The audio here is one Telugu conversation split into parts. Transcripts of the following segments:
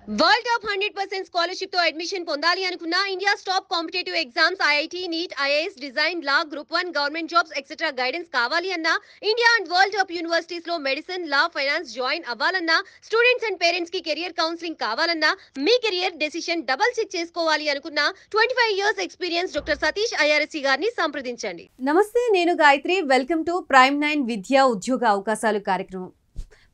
వరల్డ్ టాప్ 100% స్కాలర్షిప్ తో అడ్మిషన్ పొందాలి అనుకున్న India's top competitive exams IIT NEET IAS design law group 1 government jobs etcetera guidance కావాలి అన్న India and world top universities లో మెడిసిన్ లా ఫైనాన్స్ జాయిన్ అవ్వాలన్నా స్టూడెంట్స్ అండ్ పేరెంట్స్ కి కెరియర్ కౌన్సిలింగ్ కావాలన్నా మీ కెరియర్ డెసిషన్ డబుల్ చెక్ చేసుకోవాలి అనుకున్న 25 years experience doctor Satish IRSC గారిని సంప్రదించండి. నమస్తే, నేను గాయత్రి. వెల్కమ్ టు ప్రైమ్ 9 విద్యా ఉద్యోగ అవకాశాలు కార్యక్రమం.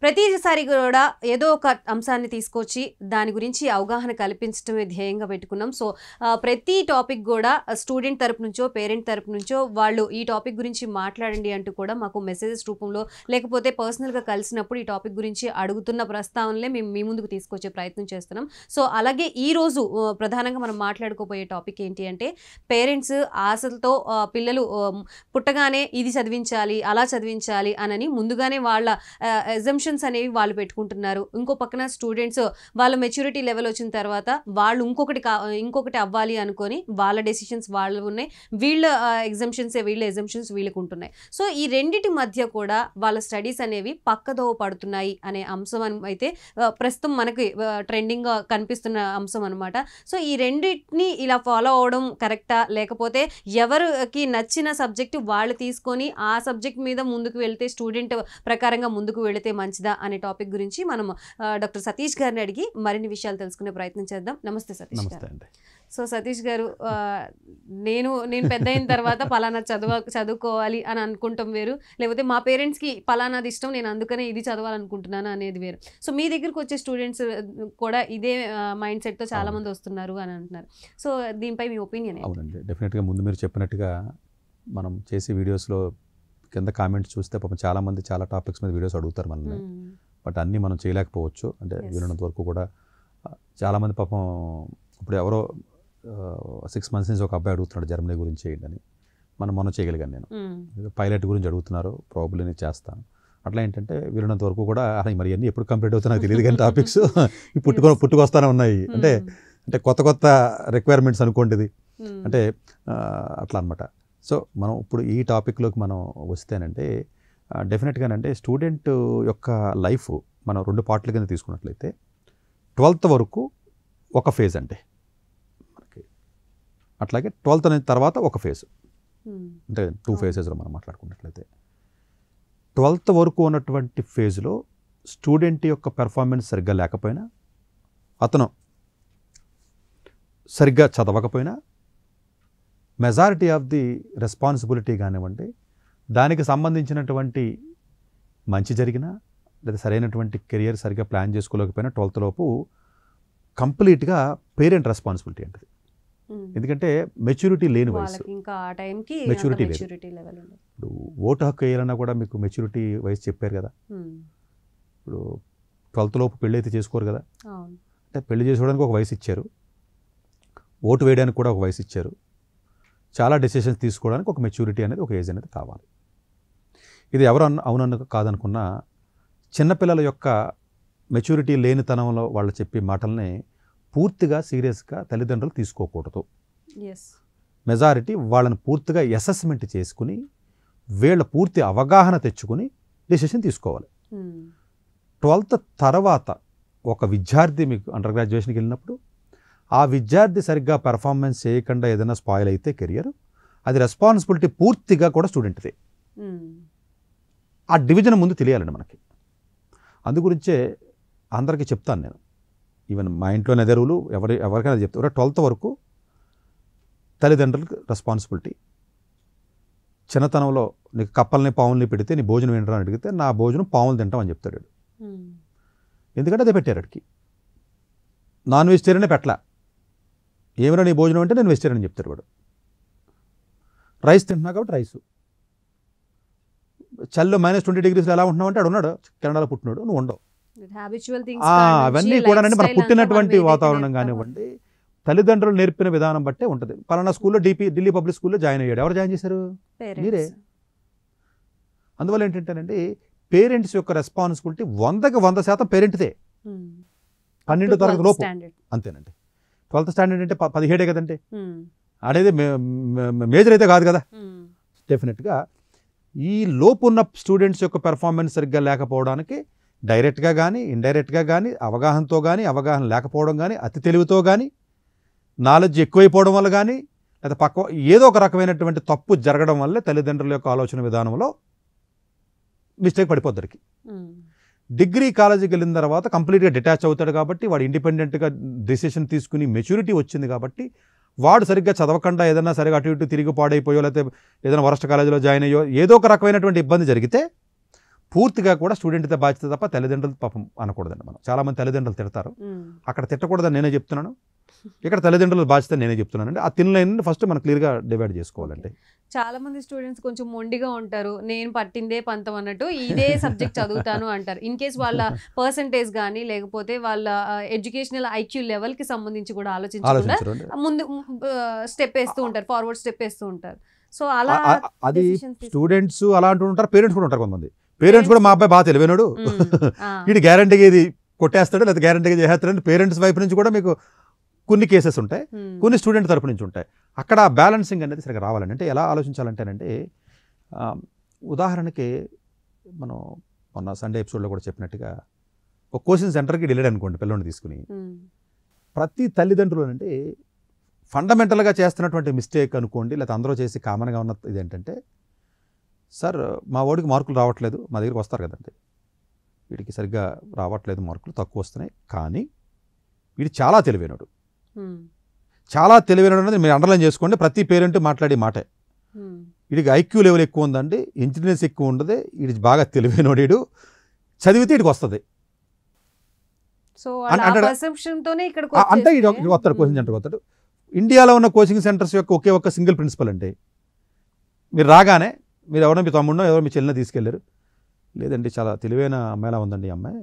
ప్రతిసారి కూడా ఏదో ఒక అంశాన్ని తీసుకొచ్చి దాని గురించి అవగాహన కల్పించడమే ధ్యేయంగా పెట్టుకున్నాం. సో ప్రతి టాపిక్ కూడా స్టూడెంట్ తరపు నుంచో పేరెంట్ తరపు నుంచో వాళ్ళు ఈ టాపిక్ గురించి మాట్లాడండి అంటూ కూడా మాకు మెసేజెస్ రూపంలో లేకపోతే పర్సనల్గా కలిసినప్పుడు ఈ టాపిక్ గురించి అడుగుతున్న ప్రస్తావనలే మేము మీ ముందుకు తీసుకొచ్చే ప్రయత్నం చేస్తున్నాం. సో అలాగే ఈరోజు ప్రధానంగా మనం మాట్లాడుకోబోయే టాపిక్ ఏంటి అంటే, పేరెంట్స్ ఆశలతో పిల్లలు పుట్టగానే ఇది చదివించాలి అలా చదివించాలి అని ముందుగానే వాళ్ళ ఎగ్జామ్షన్స్ అనేవి వాళ్ళు పెట్టుకుంటున్నారు. ఇంకో పక్కన స్టూడెంట్స్ వాళ్ళ మెచ్యూరిటీ లెవెల్ వచ్చిన తర్వాత వాళ్ళు ఇంకొకటి అవ్వాలి అనుకొని వాళ్ళ డెసిషన్స్ వాళ్ళు ఉన్నాయి, వీళ్ళ ఎగ్జామ్షన్స్ వీళ్ళకు ఉంటున్నాయి. సో ఈ రెండిటి మధ్య కూడా వాళ్ళ స్టడీస్ అనేవి పక్కదోవ పడుతున్నాయి అనే అంశం అయితే ప్రస్తుతం మనకి ట్రెండింగ్గా కనిపిస్తున్న అంశం అనమాట. సో ఈ రెండింటిని ఇలా ఫాలో అవడం కరెక్టా, లేకపోతే ఎవరికి నచ్చిన సబ్జెక్టు వాళ్ళు తీసుకొని ఆ సబ్జెక్ట్ మీద ముందుకు వెళ్తే స్టూడెంట్ ప్రకారంగా ముందుకు వెళితే మంచిదా అనే టాపిక్ గురించి మనం డాక్టర్ సతీష్ గారిని అడిగి మరిన్ని విషయాలు తెలుసుకునే ప్రయత్నం చేద్దాం. నమస్తే సతీష్ గారు. సో సతీష్ గారు, నేను పెద్ద అయిన తర్వాత పలానా చదువుకోవాలి అని అనుకుంటాం వేరు, లేకపోతే మా పేరెంట్స్కి పలానాది ఇష్టం నేను అందుకనే ఇది చదవాలనుకుంటున్నాను అనేది వేరు. సో మీ దగ్గరకు వచ్చే స్టూడెంట్స్ కూడా ఇదే మైండ్ సెట్తో చాలా మంది వస్తున్నారు అని అంటున్నారు. సో దీనిపై మీ ఒపీనియన్? అవునండి, డెఫినెట్గా ముందు మీరు చెప్పినట్టుగా మనం చేసే వీడియోస్లో కింద కామెంట్స్ చూస్తే పాపం చాలామంది చాలా టాపిక్స్ మీద వీడియోస్ అడుగుతారు మనల్ని. బట్ అన్నీ మనం చేయలేకపోవచ్చు. అంటే వీలున్నంత వరకు కూడా చాలామంది పాపం ఇప్పుడు ఎవరో 6 months నుంచి ఒక అబ్బాయి అడుగుతున్నాడు జర్మనీ గురించి చేయండి అని. మనం చేయగలిగాను. నేను పైలట్ గురించి అడుగుతున్నారు, ప్రాబ్లీ నేను చేస్తాను. అట్లా ఏంటంటే వీలున్నంత వరకు కూడా మరి అన్నీ ఎప్పుడు కంప్లీట్ అవుతాయి నాకు తెలియదు, కానీ టాపిక్స్ పుట్టుకొస్తానే ఉన్నాయి. అంటే కొత్త రిక్వైర్మెంట్స్ అనుకోండి ఇది. అంటే అట్లా అనమాట. సో మనం ఇప్పుడు ఈ టాపిక్లోకి మనం వస్తేనంటే డెఫినెట్గానంటే స్టూడెంట్ యొక్క లైఫ్ మనం 2 పార్ట్ల కింద తీసుకున్నట్లయితే 12th వరకు ఒక ఫేజ్ అంటే మనకి, అట్లాగే 12th అనేది తర్వాత ఒక ఫేజ్, అంటే 2 phases మనం మాట్లాడుకున్నట్లయితే 12th వరకు ఉన్నటువంటి ఫేజ్లో స్టూడెంట్ యొక్క పెర్ఫార్మెన్స్ సరిగ్గా లేకపోయినా, అతను సరిగ్గా చదవకపోయినా, మెజారిటీ ఆఫ్ ది రెస్పాన్సిబిలిటీ కానివ్వండి, దానికి సంబంధించినటువంటి మంచి జరిగినా లేదా సరైనటువంటి కెరియర్ సరిగ్గా ప్లాన్ చేసుకోలేకపోయినా 12th లోపు కంప్లీట్గా పేరెంట్ రెస్పాన్సిబిలిటీ అంటది. ఎందుకంటే మెచ్యూరిటీ లేని వయసు, మెచ్యూరిటీ లేదు. ఇప్పుడు ఓటు హక్కు వేయాలన్నా కూడా మీకు మెచ్యూరిటీ వయసు చెప్పారు కదా. ఇప్పుడు 12th లోపు పెళ్ళి అయితే చేసుకోరు కదా. అంటే పెళ్లి చేసుకోవడానికి ఒక వయసు ఇచ్చారు, ఓటు వేయడానికి కూడా ఒక వయసు ఇచ్చారు, చాలా డెసిషన్స్ తీసుకోవడానికి ఒక మెచ్యూరిటీ అనేది, ఒక ఏజ్ అనేది కావాలి. ఇది ఎవరు అవునన్ను కాదనుకున్నా చిన్నపిల్లల యొక్క మెచ్యూరిటీ లేనితనంలో వాళ్ళు చెప్పే మాటల్ని పూర్తిగా సీరియస్గా తల్లిదండ్రులు తీసుకోకూడదు. మెజారిటీ వాళ్ళని పూర్తిగా అసెస్మెంట్ చేసుకుని వీళ్ళ పూర్తి అవగాహన తెచ్చుకుని డెసిషన్ తీసుకోవాలి. 12th తర్వాత ఒక విద్యార్థి మీకు అండర్ గ్రాడ్యుయేషన్కి వెళ్ళినప్పుడు ఆ విద్యార్థి సరిగ్గా పెర్ఫార్మెన్స్ చేయకుండా ఏదైనా స్పాయిల్ అయితే కెరియర్, అది రెస్పాన్సిబిలిటీ పూర్తిగా కూడా స్టూడెంట్దే. ఆ డివిజన్ ముందు తెలియాలండి మనకి. అందుగురించే అందరికీ చెప్తాను నేను, ఈవెన్ మా ఇంట్లోనే అదే రూలు, ఎవరికైనా చెప్తారు. 12th వరకు తల్లిదండ్రులకు రెస్పాన్సిబిలిటీ. చిన్నతనంలో నీకు కప్పల్ని పావుల్ని పెడితే నీ భోజనం ఏంటో అని అడిగితే నా భోజనం పావులు తింటాం అని చెప్తాడు. ఎందుకంటే అదే పెట్టారు అడికి. నాన్ వెజిటేరియనే పెట్టలా, ఏమైనా నీ భోజనం అంటే నేను వెజిటేరియన్ అని చెప్తాడు వాడు. రైస్ తింటున్నా కాబట్టి రైసు. చల్లో -20 degrees ఎలా ఉంటున్నావు అంటే ఉన్నాడు, కెనడాలో పుట్టినాడు, నువ్వు ఉండవు. అవన్నీ కూడా మన పుట్టినటువంటి వాతావరణం కానివ్వండి, తల్లిదండ్రులు నేర్పిన విధానం బట్టే ఉంటుంది. పలానా స్కూల్లో ఢిల్లీ పబ్లిక్ స్కూల్లో జాయిన్ అయ్యాడు, ఎవరు జాయిన్ చేశారు? మీరే. అందువల్ల ఏంటంటేనండి పేరెంట్స్ యొక్క రెస్పాన్సిబిలిటీ 100% పేరెంట్దే. 12వ తరగతి లోపు అంతేనండి. 12th స్టాండర్డ్ అంటే 17 కదండి, అనేది మేజర్ అయితే కాదు కదా. డెఫినెట్గా ఈ లోపు ఉన్న స్టూడెంట్స్ యొక్క పెర్ఫార్మెన్స్ సరిగ్గా లేకపోవడానికి డైరెక్ట్గా కానీ ఇండైరెక్ట్గా కానీ అవగాహనతో కానీ అవగాహన లేకపోవడం కానీ అతి తెలివితో కానీ నాలెడ్జ్ ఎక్కువైపోవడం వల్ల కానీ లేదా ఏదో ఒక రకమైనటువంటి తప్పు జరగడం వల్లే తల్లిదండ్రుల యొక్క ఆలోచన విధానంలో మిస్టేక్ పడిపోద్దరికి. డిగ్రీ కాలేజీకి వెళ్ళిన తర్వాత కంప్లీట్గా డిటాచ్ అవుతాడు కాబట్టి వాడు ఇండిపెండెంట్గా డెసిషన్ తీసుకుని మెచ్యూరిటీ వచ్చింది కాబట్టి వాడు సరిగ్గా చదవకుండా ఏదైనా సరిగా అటు ఇటు తిరిగి పాడైపోయో లేకపోతే ఏదైనా వరస్ట్ కాలేజీలో జాయిన్ అయ్యో ఏదో ఒక రకమైనటువంటి ఇబ్బంది జరిగితే పూర్తిగా కూడా స్టూడెంట్తో బాధ్యత తప్ప తల్లిదండ్రులు పాపం అనకూడదండి. మనం చాలామంది తల్లిదండ్రులు తిడతారు, అక్కడ తిట్టకూడదని నేనే చెప్తున్నాను, ఇక్కడ తల్లిదండ్రుల బాధ్యత నేనే చెప్తున్నానండి. ఆ తిన్ లైన్ ఫస్ట్ మనం క్లియర్గా డివైడ్ చేసుకోవాలండి. చాలా మంది స్టూడెంట్స్ కొంచెం మొండిగా ఉంటారు, నేను పట్టిందే పంతం అన్నట్టు ఇదే సబ్జెక్ట్ చదువుతాను అంటారు. ఇన్ కేస్ వాళ్ళ పర్సంటేజ్ కానీ లేకపోతే వాళ్ళ ఎడ్యుకేషనల్ ఐక్యూ లెవెల్కి సంబంధించి కూడా ఆలోచించకుండా ముందు స్టెప్ వేస్తూ ఉంటారు, ఫార్వర్డ్ స్టెప్ వేస్తూ ఉంటారు. సో అలా అది స్టూడెంట్స్ అలా అంటూ ఉంటారు, పేరెంట్స్ కూడా ఉంటారు. కొంతమంది పేరెంట్స్ కూడా మా అబ్బాయి బాగా తెలివైనడు, వీడు గ్యారంటీగా ఇది కొట్టేస్తాడు లేదా గ్యారంటీగా చేస్తాడు. పేరెంట్స్ వైపు నుంచి కూడా మీకు కొన్ని కేసెస్ ఉంటాయి, కొన్ని స్టూడెంట్ తరపు నుంచి ఉంటాయి. అక్కడ బ్యాలెన్సింగ్ అనేది సరిగ్గా రావాలండి. అంటే ఎలా ఆలోచించాలంటేనంటే, ఉదాహరణకి మనం మొన్న సండే ఎపిసోడ్లో కూడా చెప్పినట్టుగా ఒక కోచింగ్ సెంటర్కి వెళ్ళాడు అనుకోండి పిల్లల్ని తీసుకుని, ప్రతి తల్లిదండ్రులు అంటే ఫండమెంటల్గా చేస్తున్నటువంటి మిస్టేక్ అనుకోండి, లేకపోతే అందరూ చేసి కామన్గా ఉన్న ఇదేంటంటే, సార్ మా వాడికి మార్కులు రావట్లేదు, మా దగ్గరికి వస్తారు కదండి, వీడికి సరిగ్గా రావట్లేదు, మార్కులు తక్కువ వస్తున్నాయి, కానీ వీడు చాలా తెలివైనడు. చాలా తెలివైనడు అనేది మీరు అండర్లైన్ చేసుకోండి. ప్రతి పేరెంట్ మాట్లాడే మాటే, వీడికి ఐక్యూ లెవెల్ ఎక్కువ ఉందండి, ఇంటెలిజెన్స్ ఎక్కువ ఉండదు, వీడి బాగా తెలివైనడు, వీడు చదివితే వీడికి వస్తుంది అంటే వీడు వస్తాడు కోచింగ్ సెంటర్కి వస్తాడు. ఇండియాలో ఉన్న కోచింగ్ సెంటర్స్ యొక్క ఒకే ఒక్క సింగిల్ ప్రిన్సిపల్ అంటే, మీరు రాగానే మీరు ఎవరో మీ తమ్ముడో ఎవరో మీ చెల్లిని తీసుకెళ్లారు, లేదండి చాలా తెలివైన అమ్మాయిలా ఉందండి ఈ అమ్మాయి,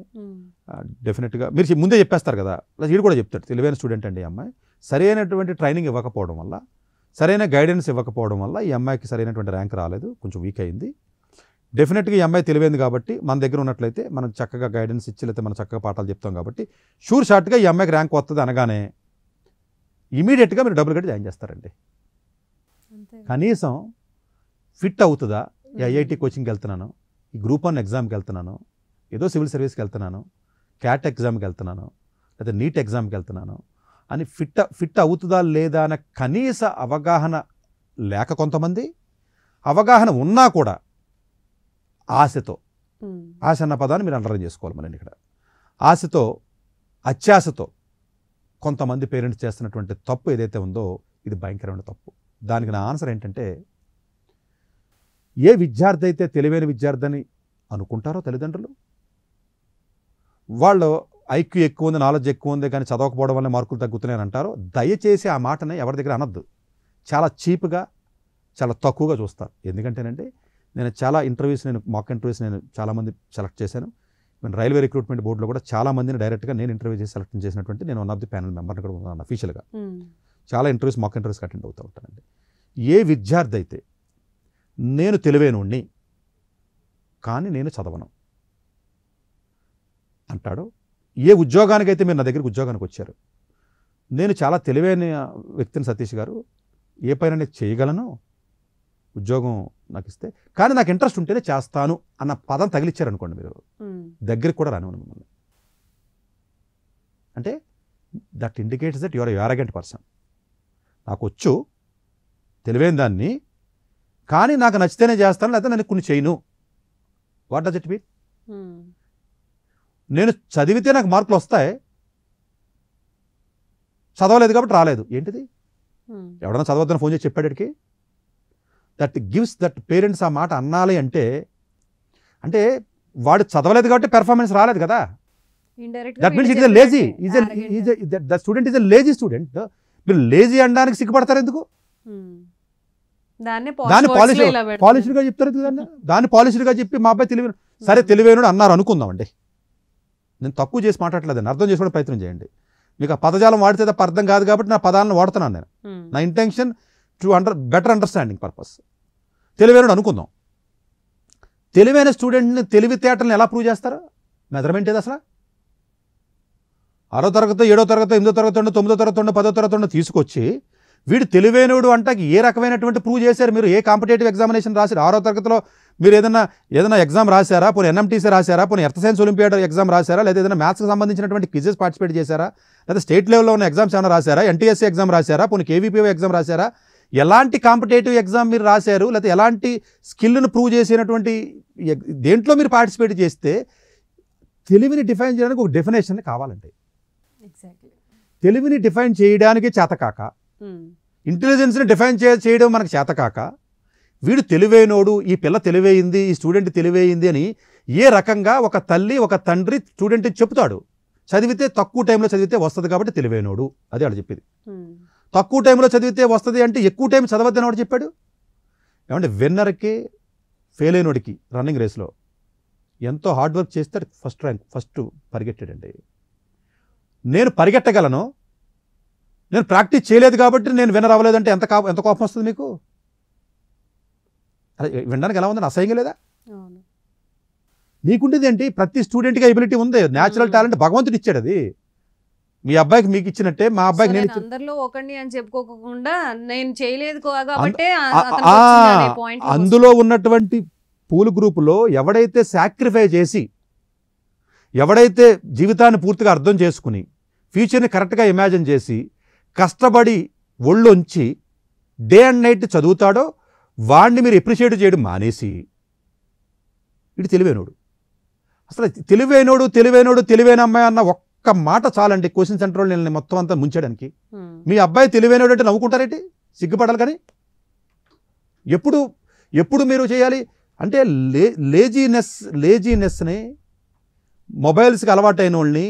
డెఫినెట్గా మీరు ముందే చెప్పేస్తారు కదా, వీడు కూడా చెప్తాడు తెలివైన స్టూడెంట్ అండి ఈ అమ్మాయి, సరైనటువంటి ట్రైనింగ్ ఇవ్వకపోవడం వల్ల, సరైన గైడెన్స్ ఇవ్వకపోవడం వల్ల ఈ అమ్మాయికి సరైనటువంటి ర్యాంక్ రాలేదు, కొంచెం వీక్ అయింది. డెఫినెట్గా ఈ అమ్మాయి తెలివైంది కాబట్టి మన దగ్గర ఉన్నట్లయితే మనం చక్కగా గైడెన్స్ ఇచ్చి లేకపోతే మనం చక్కగా పాఠాలు చెప్తాం కాబట్టి షూర్ షార్ట్గా ఈ అమ్మాయికి ర్యాంక్ వస్తుంది అనగానే ఇమీడియట్గా మీరు డబ్బులు కట్టి జాయిన్ చేస్తారండి. కనీసం ఫిట్ అవుతుందా, ఈ ఐఐటి కోచింగ్కి వెళ్తున్నాను, ఈ గ్రూప్ 1 ఎగ్జామ్కి వెళ్తున్నాను, ఏదో సివిల్ సర్వీస్కి వెళ్తున్నాను, క్యాట్ ఎగ్జామ్కి వెళ్తున్నాను, లేదా నీట్ ఎగ్జామ్కి వెళ్తున్నాను అని ఫిట్ అవుతుందా లేదా అన్న కనీస అవగాహన లేక కొంతమంది, అవగాహన ఉన్నా కూడా ఆశతో, ఆశ అన్న పదాన్ని మీరు అండర్లైన్ చేసుకోవాలి మనం ఇక్కడ, ఆశతో అత్యాశతో కొంతమంది పేరెంట్స్ చేస్తున్నటువంటి తప్పు ఏదైతే ఉందో ఇది భయంకరమైన తప్పు. దానికి నా ఆన్సర్ ఏంటంటే, ఏ విద్యార్థి అయితే తెలివైన విద్యార్థి అని అనుకుంటారో తల్లిదండ్రులు, వాళ్ళు ఐక్యూ ఎక్కువ ఉంది, నాలెడ్జ్ ఎక్కువ ఉంది కానీ చదవకపోవడం వల్ల మార్కులు తగ్గుతున్నాయని అంటారో, దయచేసి ఆ మాటని ఎవరి దగ్గర అనద్దు. చాలా చీప్గా, చాలా తక్కువగా చూస్తారు. ఎందుకంటేనంటే నేను చాలా ఇంటర్వ్యూస్, మాక్ ఇంటర్వ్యూస్ నేను చాలామంది సెలెక్ట్ చేశాను. నేను రైల్వే రిక్రూట్మెంట్ బోర్డులో కూడా చాలామందిని డైరెక్ట్గా నేను ఇంటర్వ్యూ చేసి సెలెక్ట్ చేసినటువంటి నేను వన్ ఆఫ్ ది ప్యానల్ మెంబర్ని కూడా ఉన్నాను అఫీషియల్గా. చాలా ఇంటర్వ్యూస్, మాక్ ఇంటర్వ్యూస్కి అటెండ్ అవుతూ ఉంటానండి. ఏ విద్యార్థి అయితే నేను తెలివైనోడిని కానీ నేను చదవను అంటాడో, ఏ ఉద్యోగానికైతే మీరు నా దగ్గరికి ఉద్యోగానికి వచ్చారు, నేను చాలా తెలివైన వ్యక్తిని సతీష్ గారు, ఏ పైన నేను చేయగలను, ఉద్యోగం నాకు ఇస్తే, కానీ నాకు ఇంట్రెస్ట్ ఉంటేనే చేస్తాను అన్న పదం తగిలిచ్చారనుకోండి, మీరు దగ్గరికి కూడా రానివ్వను మిమ్మల్ని. అంటే that indicates that your arrogant person. నాకు వచ్చు తెలివైన దాన్ని, కానీ నాకు నచ్చితేనే చేస్తాను, లేకపోతే నేను కొన్ని చేయను. What does it mean? నేను చదివితే నాకు మార్కులు వస్తాయి, చదవలేదు కాబట్టి రాలేదు. ఏంటిది? ఎవడన్నా చదవద్దని ఫోన్ చేసి చెప్పాడికి? దట్ గివ్స్ దట్ పేరెంట్స్ ఆ మాట అన్నాలి అంటే, అంటే వాడు చదవలేదు కాబట్టి పెర్ఫార్మెన్స్ రాలేదు కదా. That means it is lazy, the student is a lazy student. మీరు లేజీ అనడానికి సిగ్గుపడతారు ఎందుకు? దాన్ని పాలిష్డ్గా చెప్తారు కదండి. దాన్ని పాలిష్డ్గా చెప్పి మా అబ్బాయి తెలివైన, సరే తెలివైనడు అన్నారు అనుకుందామండి, నేను తక్కువ చేసి మాట్లాడలేదండి, అర్థం చేసుకోవడం ప్రయత్నం చేయండి. మీకు ఆ పదజాలం వాడితే తప్ప అర్థం కాదు కాబట్టి నా పదాలను వాడుతున్నాను నేను. నా intention to better understanding purpose. తెలివైనడు అనుకుందాం. తెలివైన స్టూడెంట్ని తెలివితేటలను ఎలా ప్రూవ్ చేస్తారు? మెజర్మెంట్ ఏది అసలు? 6వ తరగతి, 7వ తరగతి, 8వ తరగతి, 9వ తరగతి, 10వ తరగతి తీసుకొచ్చి వీడు తెలివైనడు అంటాకి ఏ రకమైనటువంటి ప్రూవ్ చేశారు మీరు? ఏ కాంపిటేటివ్ ఎగ్జామినేషన్ రాశారు? 6వ తరగతిలో మీరు ఏదైనా ఎగ్జామ్ రాశారా? పోనీ ఎన్ఎంటీసీ రాశారా? పోనీ ఎర్త్ సైన్స్ ఒలింపియాడ్ ఎగ్జామ్ రాశారా? లేదా ఏదైనా మ్యాథ్స్కి సంబంధించినటువంటి క్విజెస్ పార్టిసిపేట్ చేశారా? లేదా స్టేట్ లెవెల్లో ఉన్న ఎగ్జామ్స్ ఏమైనా రాశారా? ఎన్టీఎస్సీ ఎగ్జామ్ రాశారా? పోనీ కేవీపీఓ ఎగ్జామ్ రాశారా? ఎలాంటి కాంపిటేటివ్ ఎగ్జామ్ మీరు రాశారు? లేకపోతే ఎలాంటి స్కిల్ను ప్రూవ్ చేసినటువంటి దేంట్లో మీరు పార్టిసిపేట్ చేస్తే తెలివిని డిఫైన్ చేయడానికి ఒక డెఫినేషన్ కావాలంటే, తెలివిని డిఫైన్ చేయడానికి చేతకాక, ఇంటెలిజెన్స్ని డిఫైన్ చేయడం మనకు చేతకాక, వీడు తెలివైనోడు, ఈ పిల్ల తెలివైంది, ఈ స్టూడెంట్ తెలివైంది అని ఏ రకంగా ఒక తల్లి ఒక తండ్రి స్టూడెంట్కి చెప్తాడు? చదివితే తక్కువ టైంలో చదివితే వస్తుంది కాబట్టి తెలివైనోడు, అదే వాడు చెప్పేది. తక్కువ టైంలో చదివితే వస్తుంది అంటే ఎక్కువ టైం చదవద్దని వాడు చెప్పాడు. ఏమంటే విన్నర్కి ఫెయిల్ అయినోడికి రన్నింగ్ రేస్లో ఎంతో హార్డ్ వర్క్ చేస్తే ఫస్ట్ పరిగెట్టాడండి. నేను పరిగెట్టగలను, నేను ప్రాక్టీస్ చేయలేదు కాబట్టి నేను విన్నర్ అవ్వలేదంటే ఎంత కోపం వస్తుంది మీకు? అదే వినడానికి ఎలా ఉందని అసహ్యంగా లేదా? నీకుండేది ఏంటి? ప్రతి స్టూడెంట్కి ఎబిలిటీ ఉంది, న్యాచురల్ టాలెంట్ భగవంతుడు ఇచ్చాడు. అది మీ అబ్బాయికి మీకు ఇచ్చినట్టే మా అబ్బాయికి నేను అందరిలో ఒకడిని అని చెప్పుకోకుండా నేను చేయలేదు కాబట్టి అందులో ఉన్నటువంటి పూల్ గ్రూపులో ఎవడైతే సాక్రిఫై చేసి, ఎవడైతే జీవితాన్ని పూర్తిగా అర్థం చేసుకుని ఫ్యూచర్ని కరెక్ట్గా ఇమాజిన్ చేసి కష్టపడి ఒళ్ళొంచి డే అండ్ నైట్ చదువుతాడో వాడిని మీరు ఎప్రిషియేట్ చేయడం మానేసి ఇటు తెలివైనోడు, అసలు తెలివైన అమ్మాయి అన్న ఒక్క మాట చాలండి క్వశ్చన్ సెంటర్లో నేను మొత్తం అంతా ముంచడానికి. మీ అబ్బాయి తెలివైనోడు అంటే నవ్వుకుంటారేంటి? సిగ్గుపడాలి. కానీ ఎప్పుడు మీరు చేయాలి అంటే లేజీనెస్ని, మొబైల్స్కి అలవాటైన వాళ్ళని,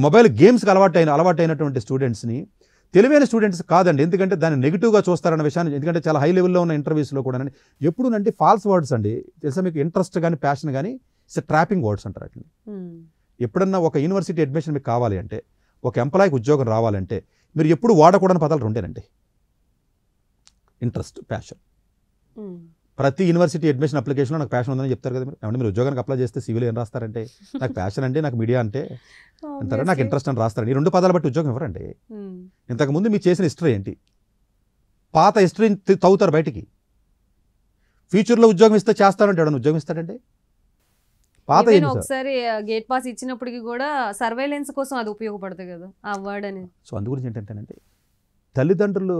మొబైల్ గేమ్స్కి అలవాటైనటువంటి స్టూడెంట్స్ని తెలివైన స్టూడెంట్స్ కాదండి. ఎందుకంటే దాన్ని నెగిటివ్గా చూస్తారన్న విషయాన్ని, ఎందుకంటే చాలా హై లెవెల్లో ఉన్న ఇంటర్వ్యూస్లో కూడా ఎప్పుడునంటే ఫాల్స్ వర్డ్స్ అండి. తెలుసా మీకు? ఇంట్రెస్ట్ కానీ ప్యాషన్ కానీ ఇట్స్ ట్రాపింగ్ వర్డ్స్ అంటారు అట్లా. ఎప్పుడన్నా ఒక యూనివర్సిటీ అడ్మిషన్ మీకు కావాలి అంటే, ఒక ఎంప్లాయీకి ఉద్యోగం రావాలంటే మీరు ఎప్పుడు వాడకూడని పదాలు రెండేనండి: ఇంట్రెస్ట్, ప్యాషన్. ప్రతి యూనివర్సిటీ అడ్మిషన్ అప్లికేషన్లో నాకు ప్యాషన్ ఉందని చెప్తారు కదా. ఏమంటే మీరు ఉద్యోగానికి అప్లై చేస్తే సివిల్ ఏం రాస్తారంటే నాకు ప్యాషన్ అంటే, నాకు మీడియా అంటే అంటారా, నాకు ఇంట్రెస్ట్ అని రాస్తారండి. ఈ 2 పదాలు బట్టి ఉద్యోగం ఎవరండి? ఇంతకుముందు మీరు చేసిన హిస్టరీ ఏంటి? పాత హిస్టరీని తవ్వుతారు బయటికి. ఫ్యూచర్లో ఉద్యోగం ఇస్తే చేస్తానంటే ఎవడన్నా ఉద్యోగం ఇస్తాడండి? పాత ఒకసారి గేట్ పాస్ ఇచ్చినప్పటికీ కూడా సర్వేలెన్స్ కోసం అది ఉపయోగపడుతుంది కదా ఆ వర్డ్ అనేది. సో అందు గురించి ఏంటంటేనండి, తల్లిదండ్రులు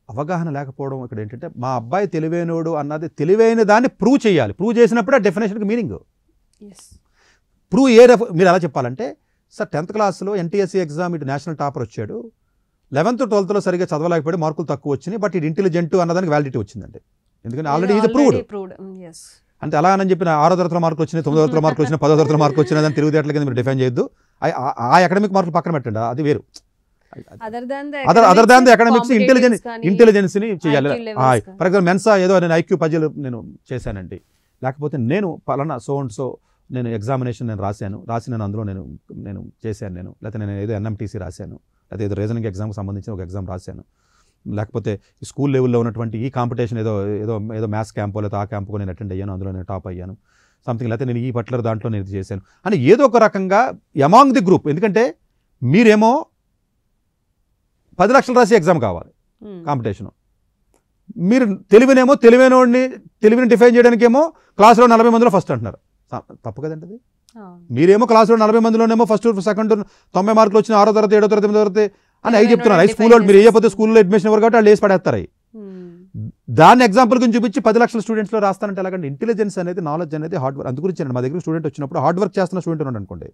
అవగాహన లేకపోవడం ఇక్కడ ఏంటంటే, మా అబ్బాయి తెలివైనోడు అన్నది తెలివైన దాన్ని ప్రూవ్ చేయాలి. ప్రూవ్ చేసినప్పుడు ఆ డెఫినేషన్కి మీనింగ్ ప్రూవ్ మీరు ఎలా చెప్పాలంటే, సార్ 10th క్లాస్లో ఎన్టీఎస్సీ ఎగ్జామ్ ఇటు నేషనల్ టాపర్ వచ్చాడు, 11th 12thలో సరిగ్గా చదవలేకపోయాడు, మార్కులు తక్కువ వచ్చినాయి, బట్ ఇది ఇంటెలిజెంట్ అన్నదానికి వ్యాలిడిటీ వచ్చిందండి. ఎందుకంటే ఆల్రెడీ ఇది ప్రూవ్డ్. అంటే అలా అని చెప్పిన 6వ తరగతిలో మార్కులు వచ్చినాయి, 9వ తరగతిలో మార్కులు వచ్చినాయి, 10వ తరగతిలో మార్కులు వచ్చినాయి దాన్ని తిరుగుదేట్ల కింద మీరు డిఫైన్ చేయొద్దు. ఆ అకాడమిక్ మార్కులు పక్కన పెట్టండి, అది వేరు. అదర్ దాన్ ది అకాడమిక్స్ ఇంటెలిజెన్స్ని చేయాలి. ఫర్ ఎగ్జాంపుల్ మెన్సా ఏదో నేను ఐక్యూ పజిల్ నేను చేశానండి, లేకపోతే నేను పలానా సో నేను ఎగ్జామినేషన్ రాసి నేను అందులో నేను చేశాను, లేకపోతే నేను ఏదో ఎన్ఎంటీసీ రాశాను, లేకపోతే ఏదో రీజనింగ్ ఎగ్జామ్కి సంబంధించిన ఒక ఎగ్జామ్ రాశాను, లేకపోతే స్కూల్ లెవెల్లో ఉన్నటువంటి ఈ కాంపిటీషన్ ఏదో మ్యాథ్స్ క్యాంపో లేదా ఆ క్యాంపుకో నేను అటెండ్ అయ్యాను, అందులో నేను టాప్ అయ్యాను సంథింగ్, లేకపోతే నేను ఈ పర్టికులర్ దాంట్లో నేను ఇది చేశాను అని ఏదో ఒక రకంగా అమాంగ్ ది గ్రూప్. ఎందుకంటే మీరేమో 10 లక్షలు రాసి ఎగ్జామ్ కావాలి కాంపిటీషను, మీరు తెలివిని డిఫైన్ చేయడానికి ఏమో క్లాస్లో 40 మందిలో ఫస్ట్ అంటున్నారు. తప్పు కదండి అది. మీరేమో క్లాస్లో 40 మందిలోనేమో ఫస్ట్ సెకండ్ 90 మార్కులు వచ్చిన 6వ తరగతి 7వ తరగతి 8వ తరగతి అని అవి చెప్తున్నారు. అవి స్కూల్లో మీరు వేయకపోతే స్కూల్లో అడ్మిషన్ ఎవరు కాబట్టి వాళ్ళు వేసి పడేస్తారు. అవి దాన్ని ఎగ్జాంపుల్ గురించి చూపించి 10 లక్షల స్టూడెంట్స్లో రాస్తానంటే ఎలాగంటే ఇంటెలిజెన్స్ అనేది, నాలెడ్జ్ అనేది హార్డ్ వర్క్. అందు గురించి మా దగ్గర స్టూడెంట్ వచ్చినప్పుడు హార్డ్ వర్క్ చేస్తున్న స్టూడెంట్ ఉన్నాడు అనుకోండి,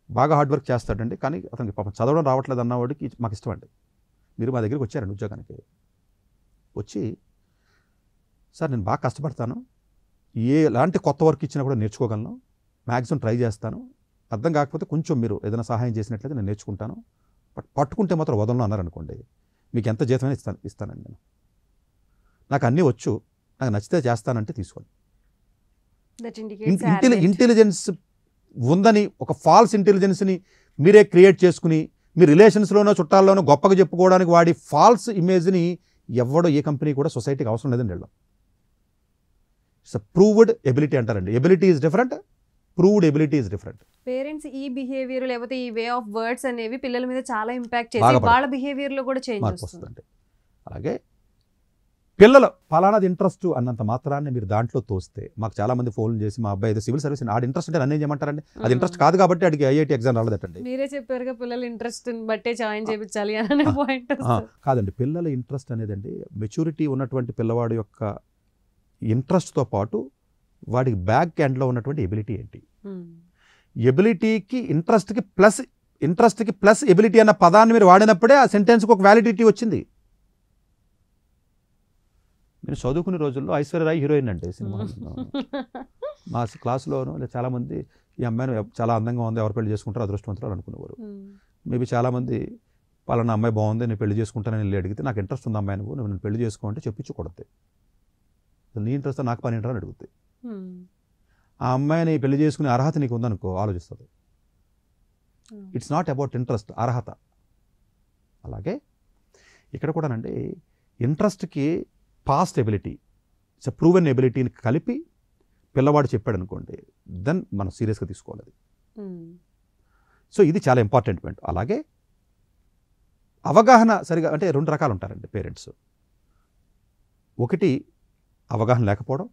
బాగా హార్డ్ వర్క్ చేస్తాడండి, కానీ అతనికి పాపం చదవడం రావట్లేదు అన్నవాడికి మాకు ఇష్టం అండి. మీరు మా దగ్గరికి వచ్చారండి ఉద్యోగానికి, వచ్చి సార్ నేను బాగా కష్టపడతాను, ఎలాంటి కొత్త వర్క్ ఇచ్చినా కూడా నేర్చుకోగలను, మ్యాక్సిమం ట్రై చేస్తాను, అర్థం కాకపోతే కొంచెం మీరు ఏదైనా సహాయం చేసినట్లయితే నేను నేర్చుకుంటాను, పట్టుకుంటే మాత్రం వదలను అన్నారనుకోండి, మీకు ఎంత జీతమైనా ఇస్తానండి నేను, నాకు అన్నీ వచ్చు, నాకు నచ్చితే చేస్తానంటే తీసుకోండి. ఇంటెలిజెన్స్ ఉందని ఒక ఫాల్స్ ఇంటెలిజెన్స్ని మీరే క్రియేట్ చేసుకుని మీ రిలేషన్స్లోనో చుట్టాల్లోనో గొప్పగా చెప్పుకోవడానికి వాడి ఫాల్స్ ఇమేజ్ని ఎవడో ఏ కంపెనీ కూడా సొసైటీకి అవసరం లేదండి. ఇట్స్ ప్రూవ్డ్ ఎబిలిటీ అంటారండి. Ability is different, proved ability is different. Parents ఈ బిహేవియర్ లేకపోతే ఈ వే ఆఫ్ వర్డ్స్ అనేవి పిల్లల మీద చాలా ఇంపాక్ట్ బాగా చేసి పడతాయి. వాళ్ళ బిహేవియర్ లో కూడా చేంజ్ మార్పు వస్తుంది. వస్తుందండి. అలాగే పిల్లలు ఫలానాది ఇంట్రెస్ట్ అన్నంత మాత్రాన్ని మీరు దాంట్లో తోస్తే, మాకు చాలా మంది ఫోన్లు చేసి మా అబ్బాయి ఏదో సివిల్ సర్వీస్ ఆడి ఇంట్రెస్ట్ అంటే నన్ను ఏం చేయమంటారండి, అది ఇంట్రెస్ట్ కాదు కాబట్టి అడిగి ఐఐటి ఎగ్జామ్ రాలేదటండి. మీరే చెప్పారుగా పిల్లల ఇంట్రెస్ట్ బట్టే జాయిన్ చేయించాలి అనే పాయింట్. కాదండి, పిల్లల ఇంట్రెస్ట్ అనేదండి మెచ్యూరిటీ ఉన్నటువంటి పిల్లవాడి యొక్క ఇంట్రెస్ట్తో పాటు వాడికి బ్యాక్ ఎండ్లో ఉన్నటువంటి ఎబిలిటీ ఏంటి, ఎబిలిటీకి ఇంట్రెస్ట్కి ప్లస్ ఎబిలిటీ అన్న పదాన్ని మీరు వాడినప్పుడే ఆ సెంటెన్స్కి ఒక వ్యాలిడిటీ వచ్చింది. నేను చదువుకునే రోజుల్లో ఐశ్వర్యరాయ్ హీరోయిన్ అంటే సినిమా మా క్లాస్లోనూ చాలామంది ఈ అమ్మాయిని చాలా అందంగా ఉంది, ఎవరు పెళ్లి చేసుకుంటారో అదృష్టవంతులు అనుకునేవారు. మేబీ చాలామంది పలానా అమ్మాయి బాగుంది, నేను పెళ్లి చేసుకుంటానని వెళ్ళి అడిగితే నాకు ఇంట్రెస్ట్ ఉంది అమ్మాయి, నువ్వు నేను పెళ్లి చేసుకోమంటే చెప్పించకూడదు. నీ ఇంట్రెస్ట్ నాకు పని ఏంటని అడుగుతాయి. ఆ అమ్మాయిని పెళ్లి చేసుకునే అర్హత నీకు ఉందనుకో ఆలోచిస్తుంది. ఇట్స్ నాట్ అబౌట్ ఇంట్రెస్ట్, అర్హత. అలాగే ఇక్కడ కూడానండి ఇంట్రెస్ట్కి పాస్ట్ ఎబిలిటీ, ప్రూవెన్ ఎబిలిటీని కలిపి పిల్లవాడు చెప్పాడు అనుకోండి, దెన్ మనం సీరియస్గా తీసుకోవాలి అది. సో ఇది చాలా ఇంపార్టెంట్ పాయింట్. అలాగే అవగాహన సరిగా అంటే రెండు రకాలు ఉంటారండి పేరెంట్స్. ఒకటి అవగాహన లేకపోవడం,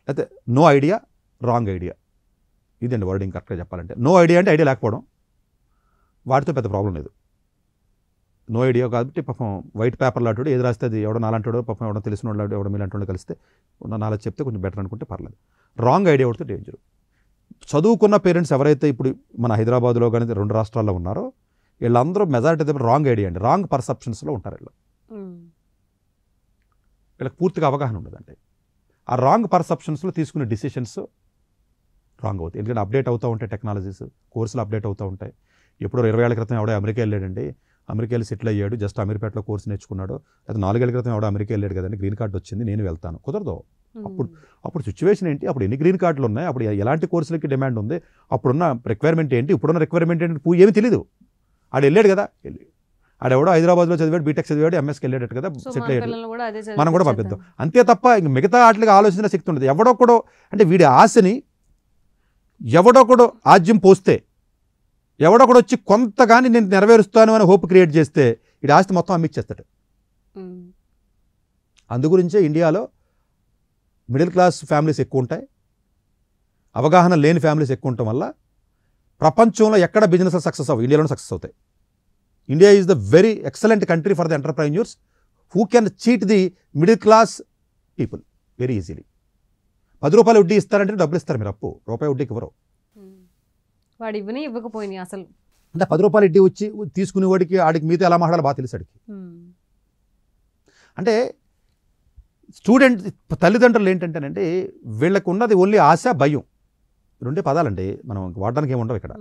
లేకపోతే నో ఐడియా, రాంగ్ ఐడియా. ఇదండి వర్డింగ్ కరెక్ట్గా చెప్పాలంటే. నో ఐడియా అంటే ఐడియా లేకపోవడం, వాటితో పెద్ద ప్రాబ్లం లేదు. నో ఐడియా కాబట్టి పాపం వైట్ పేపర్లో అటు ఏది రాస్తే అది ఎవడో నాలంటాడో పాపం ఎవడో తెలిసిన వాళ్ళు ఎవడో మీలాంటి కలిస్తే నాలుగు చెప్తే కొంచెం బెటర్ అనుకుంటే పర్లేదు. రాంగ్ ఐడియా ఒకటి డేంజర్. చదువుకున్న పేరెంట్స్ ఎవరైతే ఇప్పుడు మన హైదరాబాద్లో కానీ 2 రాష్ట్రాల్లో ఉన్నారో వీళ్ళందరూ మెజారిటీ దగ్గర రాంగ్ ఐడియా అండి, రాంగ్ పర్సెప్షన్స్లో ఉంటారు వీళ్ళు. వీళ్ళకి పూర్తిగా అవగాహన ఉండదండి. ఆ రాంగ్ పర్సెప్షన్స్లో తీసుకునే డిసిషన్స్ రాంగ్ అవుతాయి. ఎందుకంటే అప్డేట్ అవుతూ ఉంటాయి టెక్నాలజీస్, కోర్సులు అప్డేట్ అవుతూ ఉంటాయి. ఎప్పుడో 20 ఏళ్ల క్రితం ఎవడో అమెరికా వెళ్ళాడండి, అమెరికా వెళ్ళి సెటిల్ అయ్యాడు, జస్ట్ అమీర్పేటలో కోర్సు నేర్చుకున్నాడు. అయితే 4 ఏళ్ల క్రితం ఎవడో అమెరికా వెళ్ళాడు కదండి, గ్రీన్ కార్డు వచ్చింది నేను వెళ్తాను, కుదరదు. అప్పుడు సిచ్యువేషన్ ఏంటి, అప్పుడు ఎన్ని గ్రీన్ కార్డులు ఉన్నాయి, అప్పుడు ఎలాంటి కోర్సులకి డిమాండ్ ఉంది, అప్పుడున్న రిక్వైర్మెంట్ ఏంటి, ఇప్పుడున్న రిక్వైర్మెంట్ ఏంటి ఏమీ తెలియదు. ఆడు వెళ్ళాడు కదా, ఆడెవడో హైదరాబాద్లో చదివాడు, బీటెక్ చదివాడు, ఎంఎస్కి వెళ్ళాడు కదా, సెటిల్ అయ్యాడు, మనం కూడా పంపిద్దాం అంతే తప్ప ఇంక మిగతా వాటికి ఆలోచించిన శక్తి ఉండదు. ఎవడొక్కడో అంటే వీడి ఆశని ఎవడొక్కడో ఆజ్యం పోస్తే, ఎవడొకడు వచ్చి కొంతగాని నేను నెరవేరుస్తాను అని హోప్ క్రియేట్ చేస్తే వీడి ఆస్తి మొత్తం అమ్మిచ్చేస్తాడు. అందుగురించే ఇండియాలో మిడిల్ క్లాస్ ఫ్యామిలీస్ ఎక్కువ ఉంటాయి, అవగాహన లేని ఫ్యామిలీస్ ఎక్కువ ఉండటం వల్ల ప్రపంచంలో ఎక్కడ బిజినెస్ సక్సెస్ అవ్వవు, ఇండియాలోనే సక్సెస్ అవుతాయి. India is the very excellent country for the entrepreneurs who can cheat the middle class people very easily. 10 రూపాయలు వడ్డీ ఇస్తారంటే డబ్బులు ఇస్తారు, మీరు అప్పు రూపాయి వడ్డీకి ఇవ్వరు. వాడు ఇవ్వని ఇవ్వకపోయినాయి అసలు. అంటే 10 రూపాయలు వడ్డీ వచ్చి తీసుకునేవాడికి ఆడికి మీతో ఎలా మాట్లాడాలో బాగా తెలుసు ఆడికి. అంటే స్టూడెంట్ తల్లిదండ్రులు ఏంటంటేనండి వీళ్ళకు ఉన్నది ఓన్లీ ఆశ, భయం, 2 పదాలండి, మనం వాడడానికి ఏమి ఉండవు ఇక్కడ.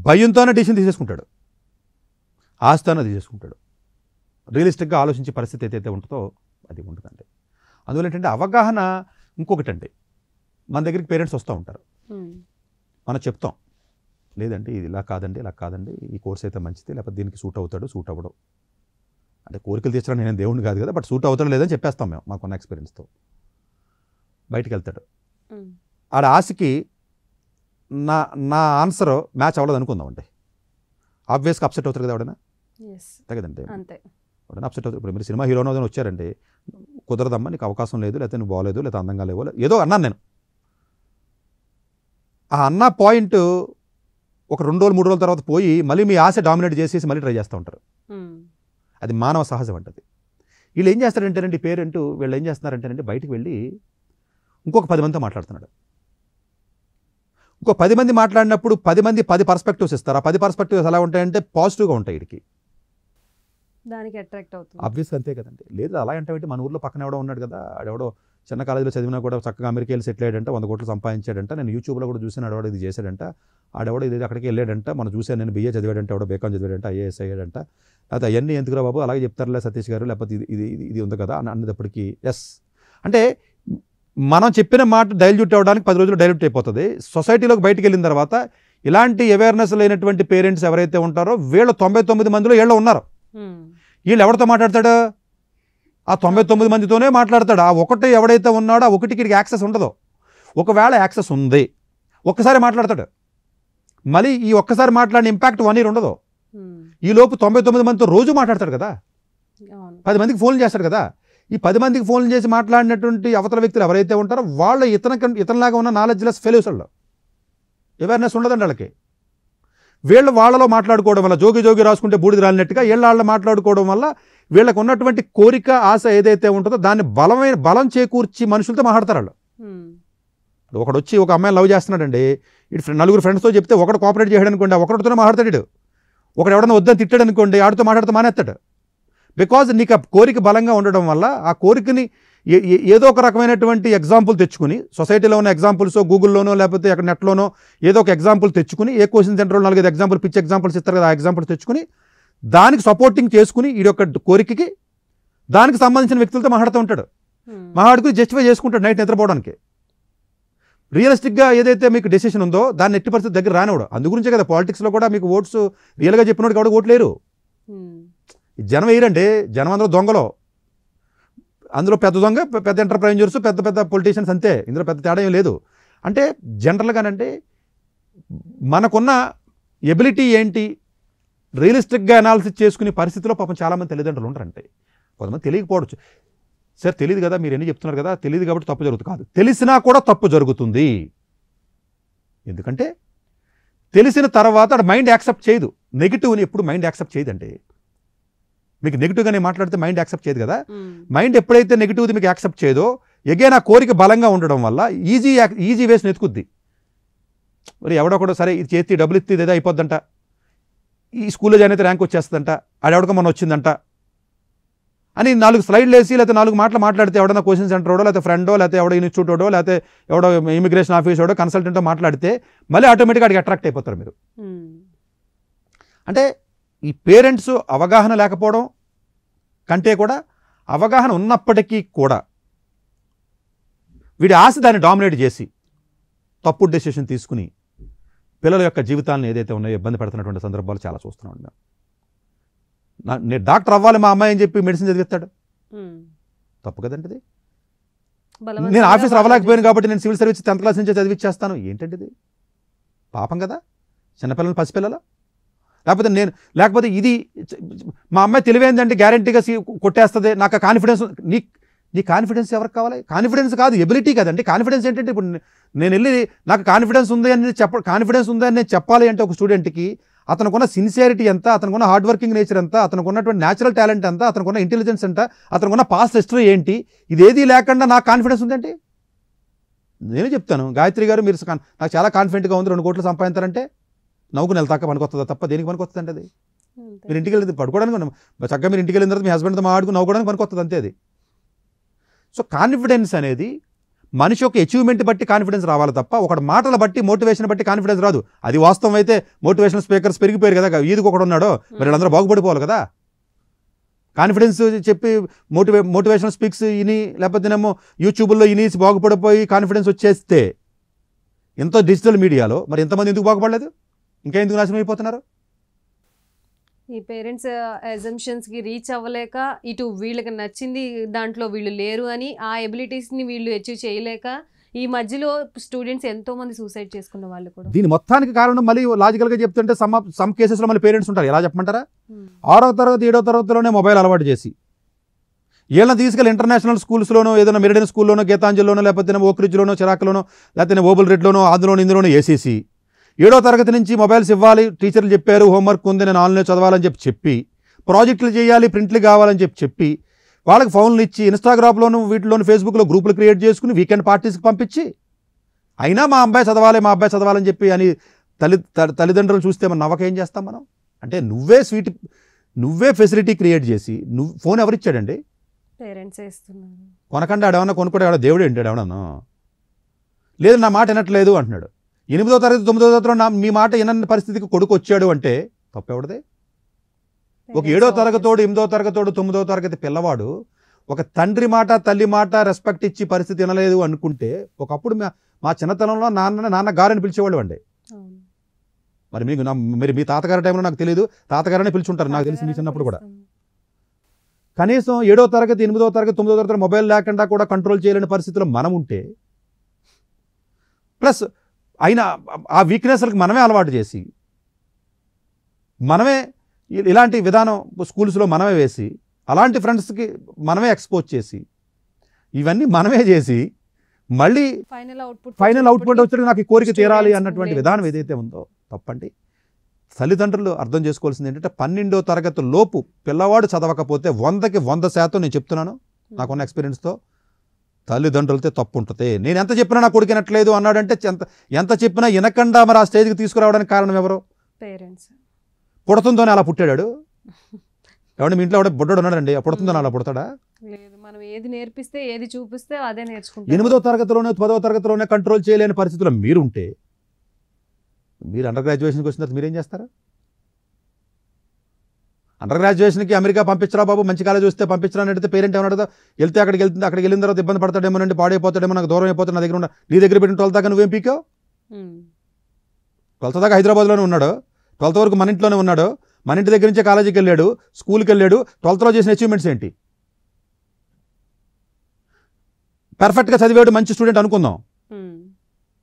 భయంతోనే డిసిషన్ తీసేసుకుంటాడు, ఆశతోనే తీసేసుకుంటాడు. రియలిస్టిక్గా ఆలోచించే పరిస్థితి ఏదైతే ఉంటుందో అది ఉంటుందండి. అందువల్ల ఏంటంటే అవగాహన ఇంకొకటి అండి, మన దగ్గరికి పేరెంట్స్ వస్తూ ఉంటారు, మనం చెప్తాం లేదండి ఇది ఇలా కాదండి, ఇలా కాదండి, ఈ కోర్స్ అయితే మంచిది, లేకపోతే దీనికి సూట్ అవుతాడు, సూట్ అవ్వడం. అంటే కోరికలు తీర్చడం నేను దేవుడిని కాదు కదా, బట్ సూట్ అవుతాడు లేదని చెప్పేస్తాం మేము మాకున్న ఎక్స్పీరియన్స్తో. బయటికి వెళ్తాడు, ఆడ ఆశకి నా ఆన్సర్ మ్యాచ్ అవ్వలేదు అనుకుందామండి, ఆబ్వియస్గా అప్సెట్ అవుతారు కదా ఎవడైనా, కదండి ఎవడైనా అప్సెట్ అవుతారు. ఇప్పుడు మీరు సినిమా హీరోనో వచ్చారండి, కుదరదమ్మా నీకు అవకాశం లేదు, లేకపోతే నువ్వు బాగోలేదు, లేకపోతే అందంగా లేవో ఏదో అన్నాను నేను. ఆ అన్న పాయింట్ ఒక 2 రోజులు 3 రోజుల తర్వాత పోయి మళ్ళీ మీ ఆశ డామినేట్ చేసేసి మళ్ళీ ట్రై చేస్తూ ఉంటారు. అది మానవ సహజం అంటది. వీళ్ళు ఏం చేస్తారంటేనండి పేరెంట్, వీళ్ళు ఏం చేస్తున్నారంటేనండి బయటికి వెళ్ళి ఇంకొక 10 మందితో మాట్లాడుతున్నాడు. ఇంకో 10 మంది మాట్లాడినప్పుడు 10 మంది 10 పర్స్పెక్టివ్స్ ఇస్తారు. ఆ 10 పర్స్పెక్టివ్స్ ఎలా ఉంటాయంటే పాజిటివ్గా ఉంటాయి వీడికి, దానికి అట్రాక్ట్ అవుతుంది. ఆబ్వియస్గా అంతే కదండి. లేదు అలా అంటే మన ఊర్లో పక్కన ఎవడో ఉన్నాడు కదా, ఆడెవడో చిన్న కాలేజీలో చదివినా కూడా చక్కగా అమెరికా వెళ్ళి సెటిల్ అయ్యాడంట, 100 కోట్లు సంపాదించాడంట, నేను యూట్యూబ్లో కూడా చూసాను ఆడవాడు ఇది చేశాడంట, ఆడవాడు ఇది అక్కడికి వెళ్ళాడంట, మనం చూసాను నేను BA చదివాడంటే ఎవడో బీకాం చదివాడంట, IAS అయ్యాడంట, లేకపోతే అవన్నీ ఎందుకురా బాబు అలాగే చెప్తారులే సతీష్ గారు, లేకపోతే ఇది ఉంది కదా అని అన్నప్పటికీ ఎస్ అంటే మనం చెప్పిన మాట డైల్యూట్ అవ్వడానికి 10 రోజులు డైల్యూట్ అయిపోతుంది. సొసైటీలోకి బయటికి వెళ్ళిన తర్వాత ఇలాంటి అవేర్నెస్ లేనటువంటి పేరెంట్స్ ఎవరైతే ఉంటారో వీళ్ళు 99 మందిలో వీళ్ళు ఉన్నారు. వీళ్ళు ఎవరితో మాట్లాడతాడు, ఆ 99 మందితోనే మాట్లాడతాడు. ఆ ఒకటి ఎవడైతే ఉన్నాడో ఆ ఒకటికి యాక్సెస్ ఉండదు. ఒకవేళ యాక్సెస్ ఉంది, ఒక్కసారి మాట్లాడతాడు. మళ్ళీ ఈ ఒక్కసారి మాట్లాడిన ఇంపాక్ట్ 1 year ఉండదు. ఈ లోపు 99 మందితో రోజు మాట్లాడతాడు కదా, 10 మందికి ఫోన్లు చేస్తాడు కదా. ఈ 10 మందికి ఫోన్లు చేసి మాట్లాడినటువంటి అవతల వ్యక్తులు ఎవరైతే ఉంటారో వాళ్ళు ఇతనిలాగా ఉన్న నాలెడ్జ్లెస్ ఫెలోస్, వాళ్ళు అవేర్నెస్ ఉండదండి వాళ్ళకి. వీళ్ళు వాళ్ళలో మాట్లాడుకోవడం వల్ల జోగి జోగి రాసుకుంటే బూడిద రాలినట్టుగా వీళ్ళ మాట్లాడుకోవడం వల్ల వీళ్ళకు ఉన్నటువంటి కోరిక ఆశ ఏదైతే ఉంటుందో దాన్ని బలం చేకూర్చి మనుషులతో మాట్లాడతారు వాళ్ళు. ఒకడు వచ్చి ఒక అమ్మాయిని లవ్ చేస్తున్నాడండి, ఇటు 4 ఫ్రెండ్స్తో చెప్తే ఒకడు కోఆపరేట్ చేయడం అనుకోండి, ఒకరితోనే మాట్లాడతాడు. ఒకడు ఎవడన్నా వద్దని తిట్టాడు అనుకోండి, ఆడితో మాట్లాడితే మానేస్తాడు. బికాజ్ నీకు ఆ కోరిక బలంగా ఉండడం వల్ల ఆ కోరికని ఏదో ఒక రకమైనటువంటి ఎగ్జాంపుల్ తెచ్చుకుని, సొసైటీలో ఉన్న ఎగ్జాంపుల్స్ గూగుల్లోనో లేకపోతే అక్కడ నెట్లోనో ఏదో ఒక ఎగ్జాంపుల్ తెచ్చుకుని, ఏ క్వశ్చన్ సెంటర్లో 4 ఎగ్జాంపుల్ పిచ్ ఎగ్జాంపుల్స్ ఇస్తారు కదా, ఆ ఎగ్జాంపుల్స్ తెచ్చుకుని దానికి సపోర్టింగ్ చేసుకుని ఈ యొక్క కోరికకి దానికి సంబంధించిన వ్యక్తులతో మాట్లాడుతూ ఉంటాడు. మాట్లాడుకుని జస్టిఫై చేసుకుంటాడు నైట్ నిద్రపోవడానికి. రియలిస్టిక్గా ఏదైతే మీకు డెసిషన్ ఉందో దాన్ని ఎట్టి పరిస్థితి దగ్గర రానివాడు. అందుగురించే కదా పాలిటిక్స్లో కూడా మీకు ఓట్స్ రియల్గా చెప్పినోడు కాబట్టి ఓట్లు లేరు. జనం వేయరండి, జనం అందరూ దొంగలో. అందులో పెద్ద దొంగ, పెద్ద ఎంటర్ప్రైజర్స్, పెద్ద పెద్ద పొలిటీషియన్స్, అంతే. ఇందులో పెద్ద తేడా ఏం లేదు. అంటే జనరల్గానంటే మనకున్న ఎబిలిటీ ఏంటి రియలిస్టిక్గా అనాలిసిస్ చేసుకునే పరిస్థితిలో పాపం చాలామంది తల్లిదండ్రులు ఉంటారంటే. కొంతమంది తెలియకపోవచ్చు, సార్ తెలియదు కదా మీరు ఎన్ని చెప్తున్నారు కదా, తెలియదు కాబట్టి తప్పు జరుగుతుంది. కాదు, తెలిసినా కూడా తప్పు జరుగుతుంది. ఎందుకంటే తెలిసిన తర్వాత మైండ్ యాక్సెప్ట్ చేయదు. నెగిటివ్ని ఎప్పుడు మైండ్ యాక్సెప్ట్ చేయదండి. మీకు నెగిటివ్గానే మాట్లాడితే మైండ్ యాక్సెప్ట్ చేయదు కదా. మైండ్ ఎప్పుడైతే నెగిటివ్ది మీకు యాక్సెప్ట్ చేయదో ఎగైన్ ఆ కోరిక బలంగా ఉండడం వల్ల ఈజీ వేస్ని ఎత్తుకుద్ది. మరి ఎవడొకడో సరే ఇది చేతి డబ్బులు ఇస్తే ఏదో అయిపోద్దంట, ఈ స్కూల్లో జాయిన్ అయితే ర్యాంక్ వచ్చేస్తుందంట, ఆడెవడక మొన్న వచ్చిందంట అని 4 స్లైడ్లు వేసి లేకపోతే 4 మాటలు మాట్లాడితే ఎవడన్నా కోచింగ్ సెంటరోడో లేకపోతే ఫ్రెండో లేకపోతే ఎవడో ఇన్స్టిట్యూటోడో లేకపోతే ఎవడో ఇమిగ్రేషన్ ఆఫీసోడో కన్సల్టెంటో మాట్లాడితే మళ్ళీ ఆటోమేటిక్గా అడిగి అట్రాక్ట్ అయిపోతారు మీరు. అంటే ఈ పేరెంట్స్ అవగాహన లేకపోవడం కంటే కూడా అవగాహన ఉన్నప్పటికీ కూడా వీడి ఆశ దాన్ని డామినేట్ చేసి తప్పుడు డెసిషన్ తీసుకుని పిల్లల యొక్క జీవితాలను ఏదైతే ఉన్నాయో ఇబ్బంది పడుతున్నటువంటి సందర్భాలు చాలా చూస్తున్నాం. నేను డాక్టర్ అవ్వాలి మా అమ్మాయి అని చెప్పి మెడిసిన్ చదివిస్తాడు, తప్పు కదండి. నేను ఆఫీసర్ అవ్వలేకపోయాను కాబట్టి నేను సివిల్ సర్వీస్ 10th క్లాస్ నుంచే చదివిచ్చేస్తాను, ఏంటంటే పాపం కదా. చిన్నపిల్లలు, పసిపిల్లలు. లేకపోతే ఇది మా అమ్మాయి తెలివైందంటే గ్యారంటీగా కొట్టేస్తుంది, నాకు కాన్ఫిడెన్స్. నీ కాన్ఫిడెన్స్ ఎవరికి కావాలి? కాన్ఫిడెన్స్ కాదు, ఎబిలిటీ కదండి. కాన్ఫిడెన్స్ ఏంటంటే ఇప్పుడు నేను వెళ్ళి నాకు కాన్ఫిడెన్స్ ఉంది అని నేను చెప్పాలి అంటే ఒక స్టూడెంట్కి అతనుకున్న సిన్సియారిటీ ఎంత, అతనుకున్న హార్డ్ వర్కింగ్ నేచర్ ఎంత, అతనుకున్నటువంటి న్యాచురల్ టాలెంట్ ఎంత, అతనుకున్న ఇంటెలిజెన్స్ ఎంత, అతనుకున్న పాస్ట్ హిస్టరీ ఏంటి, ఇదేది లేకుండా నాకు కాన్ఫిడెన్స్ ఉందంటే నేను చెప్తాను, గాయత్రి గారు మీరు నాకు చాలా కాన్ఫిడెంట్గా ఉంది 2 కోట్లు సంపాదించారంటే నవ్వుకుని వెళ్తాక పనికొస్తుందా తప్ప దేనికి పనికొస్తుంది అంటే అది. మీరు ఇంటికి వెళ్ళి పడుకోవడానికి చక్కగా మీరు ఇంటికి వెళ్ళిన తర్వాత మీ హస్బెండ్తో మాట్లాడుకుని నవ్వుకోవడానికి పనికొస్తుంది అంతే అది. సో కాన్ఫిడెన్స్ అనేది మనిషి యొక్క అచీవ్మెంట్ బట్టి కాన్ఫిడెన్స్ రావాలి తప్ప ఒకటి మాటల బట్టి మోటివేషన్ బట్టి కాన్ఫిడెన్స్ రాదు. అది వాస్తవం అయితే మోటివేషనల్ స్పీకర్స్ పెరిగిపోయారు కదా, ఈదికి ఒకడు ఉన్నాడో మరి అందరూ బాగుపడిపోవాలి కదా. కాన్ఫిడెన్స్ చెప్పి మోటివేషనల్ స్పీక్స్ ఇని లేకపోతేనేమో యూట్యూబ్లో ఇనిసి బాగుపడిపోయి కాన్ఫిడెన్స్ వచ్చేస్తే ఎంతో డిజిటల్ మీడియాలో మరి ఎంతమంది ఎందుకు బాగుపడలేదు, ఇంకా ఎందుకు నాశనం అయిపోతున్నారు? ఈ పేరెంట్స్ అజంప్షన్స్కి రీచ్ అవ్వలేక ఇటు వీళ్ళకి నచ్చింది దాంట్లో వీళ్ళు లేరు అని ఆ ఎబిలిటీస్ని వీళ్ళు అచీవ్ చేయలేక ఈ మధ్యలో స్టూడెంట్స్ ఎంతో మంది సూసైడ్ చేసుకున్న వాళ్ళు కూడా. దీని మొత్తానికి కారణం మళ్ళీ లాజికల్గా చెప్తుంటే సమ్ కేసెస్లో మళ్ళీ పేరెంట్స్ ఉంటారు. ఎలా చెప్పమంటారా? 6వ తరగతి 7వ తరగతిలోనే మొబైల్ అలవాటు చేసి వీళ్ళని తీసుకెళ్ళి ఇంటర్నేషనల్ స్కూల్స్లోనో ఏదైనా మెరిడియన్ స్కూల్లోనో గీతాంజలిలోనో లేకపోతే ఓక్రిడ్జ్లోనో చిరాకులోనో లేకపోతే ఓబుల్ రెడ్లోనో అందులోనో ఇందులోనో వేసేసి 7వ తరగతి నుంచి మొబైల్స్ ఇవ్వాలి, టీచర్లు చెప్పారు హోంవర్క్ ఉంది నేను ఆన్లైన్ చదవాలని చెప్పి ప్రాజెక్టులు చేయాలి ప్రింట్లు కావాలని చెప్పి వాళ్ళకి ఫోన్లు ఇచ్చి ఇన్స్టాగ్రామ్లోను వీటిలోను ఫేస్బుక్లో గ్రూపులు క్రియేట్ చేసుకుని వీకెండ్ పార్టీస్కి పంపించి అయినా మా అబ్బాయి చదవాలని చెప్పి అని తల్లిదండ్రులు చూస్తే మనం నవ్వకేం చేస్తాం మనం? అంటే నువ్వే ఫెసిలిటీ క్రియేట్ చేసి ఫోన్ ఎవరిచ్చాడండి? పేరెంట్స్ ఇస్తున్నారు. కొనకండి ఆడేమన్నా కొనుక్కోడు, ఎవడ దేవుడు ఏంటాడు ఎవడన్నా? లేదు నా మాట వినట్లేదు అంటున్నాడు. 8వ తరగతి 9వ తరగతిలో మీ మాట వినని పరిస్థితికి కొడుకు వచ్చాడు అంటే తప్పెవడదే? ఒక 7వ తరగతోడు 8వ తరగతోడు 9వ తరగతి పిల్లవాడు ఒక తండ్రి మాట తల్లి మాట రెస్పెక్ట్ ఇచ్చి పరిస్థితి వినలేదు అనుకుంటే ఒకప్పుడు మా చిన్నతనంలో నాన్న గారని పిలిచేవాళ్ళు అండి. మరి మీరు మీ తాతగారి టైంలో నాకు తెలియదు, తాతగారనే పిలుచుంటారు నాకు తెలిసి మీ చిన్నప్పుడు కూడా. కనీసం 7వ తరగతి 8వ తరగతి 9వ తరగతి మొబైల్ లేకుండా కూడా కంట్రోల్ చేయలేని పరిస్థితిలో మనం ఉంటే ప్లస్ అయినా ఆ వీక్నెస్లకు మనమే అలవాటు చేసి మనమే ఇలాంటి విధానం స్కూల్స్లో మనమే వేసి అలాంటి ఫ్రెండ్స్కి మనమే ఎక్స్పోజ్ చేసి ఇవన్నీ మనమే చేసి మళ్ళీ ఫైనల్ అవుట్పుట్ వచ్చి నాకు ఈ కోరిక తీరాలి అన్నటువంటి విధానం ఏదైతే ఉందో తప్పండి. తల్లిదండ్రులు అర్థం చేసుకోవాల్సింది ఏంటంటే 12వ తరగతి లోపు పిల్లవాడు చదవకపోతే 100కి 100% నేను చెప్తున్నాను నాకున్న ఎక్స్పీరియన్స్తో తల్లిదండ్రులతో తప్పు ఉంటుంది. నేను ఎంత చెప్పినా నా కొడుకు వినట్లేదు అన్నాడంటే ఎంత చెప్పినా వినకుండా మరి ఆ స్టేజ్కి తీసుకురావడానికి కారణం ఎవరు? పేరెంట్స్. పుడుతుందోనే అలా పుట్టాడు. ఎవడు మీ ఇంట్లో ఎవడ బుడ్డోడు ఉన్నాడండి, పుడుతుందని అలా పుడతాడా? లేదు, మనం ఏది నేర్పిస్తే ఏది చూపిస్తే అదే నేర్చుకుంటాం. 8వ తరగతిలోనే 10వ తరగతిలోనే కంట్రోల్ చేయలేని పరిస్థితుల్లో మీరుంటే మీరు అండర్ గ్రాడ్యుయేషన్కి వచ్చిన తర్వాత మీరేం చేస్తారా? అండర్ గ్రాడ్యుయేషన్కి అమెరికా పంపించరా బాబు, మంచి కాలేజ్ వస్తే పంపించరా అని అడిగితే పేరెంట్ ఏమన్నా వెళ్తే అక్కడికి వెళ్ళిన తర్వాత ఇబ్బంది పడతాడేమోనండి, పాడైపోతాడేమో, నాకు దూరం అయిపోతాడు, నా దగ్గర నీ దగ్గర పెట్టిన 12th దాకా నువ్వేం పీకావు? 12th దాకా హైదరాబాద్లోనే ఉన్నాడు, 12th వరకు మన ఇంట్లోనే ఉన్నాడు, మన ఇంటి దగ్గర నుంచే కాలేజీకి వెళ్ళాడు, స్కూల్కి వెళ్ళాడు. 12thలో చేసిన అచీవ్మెంట్స్ ఏంటి? పర్ఫెక్ట్గా చదివాడు, మంచి స్టూడెంట్ అనుకుందాం.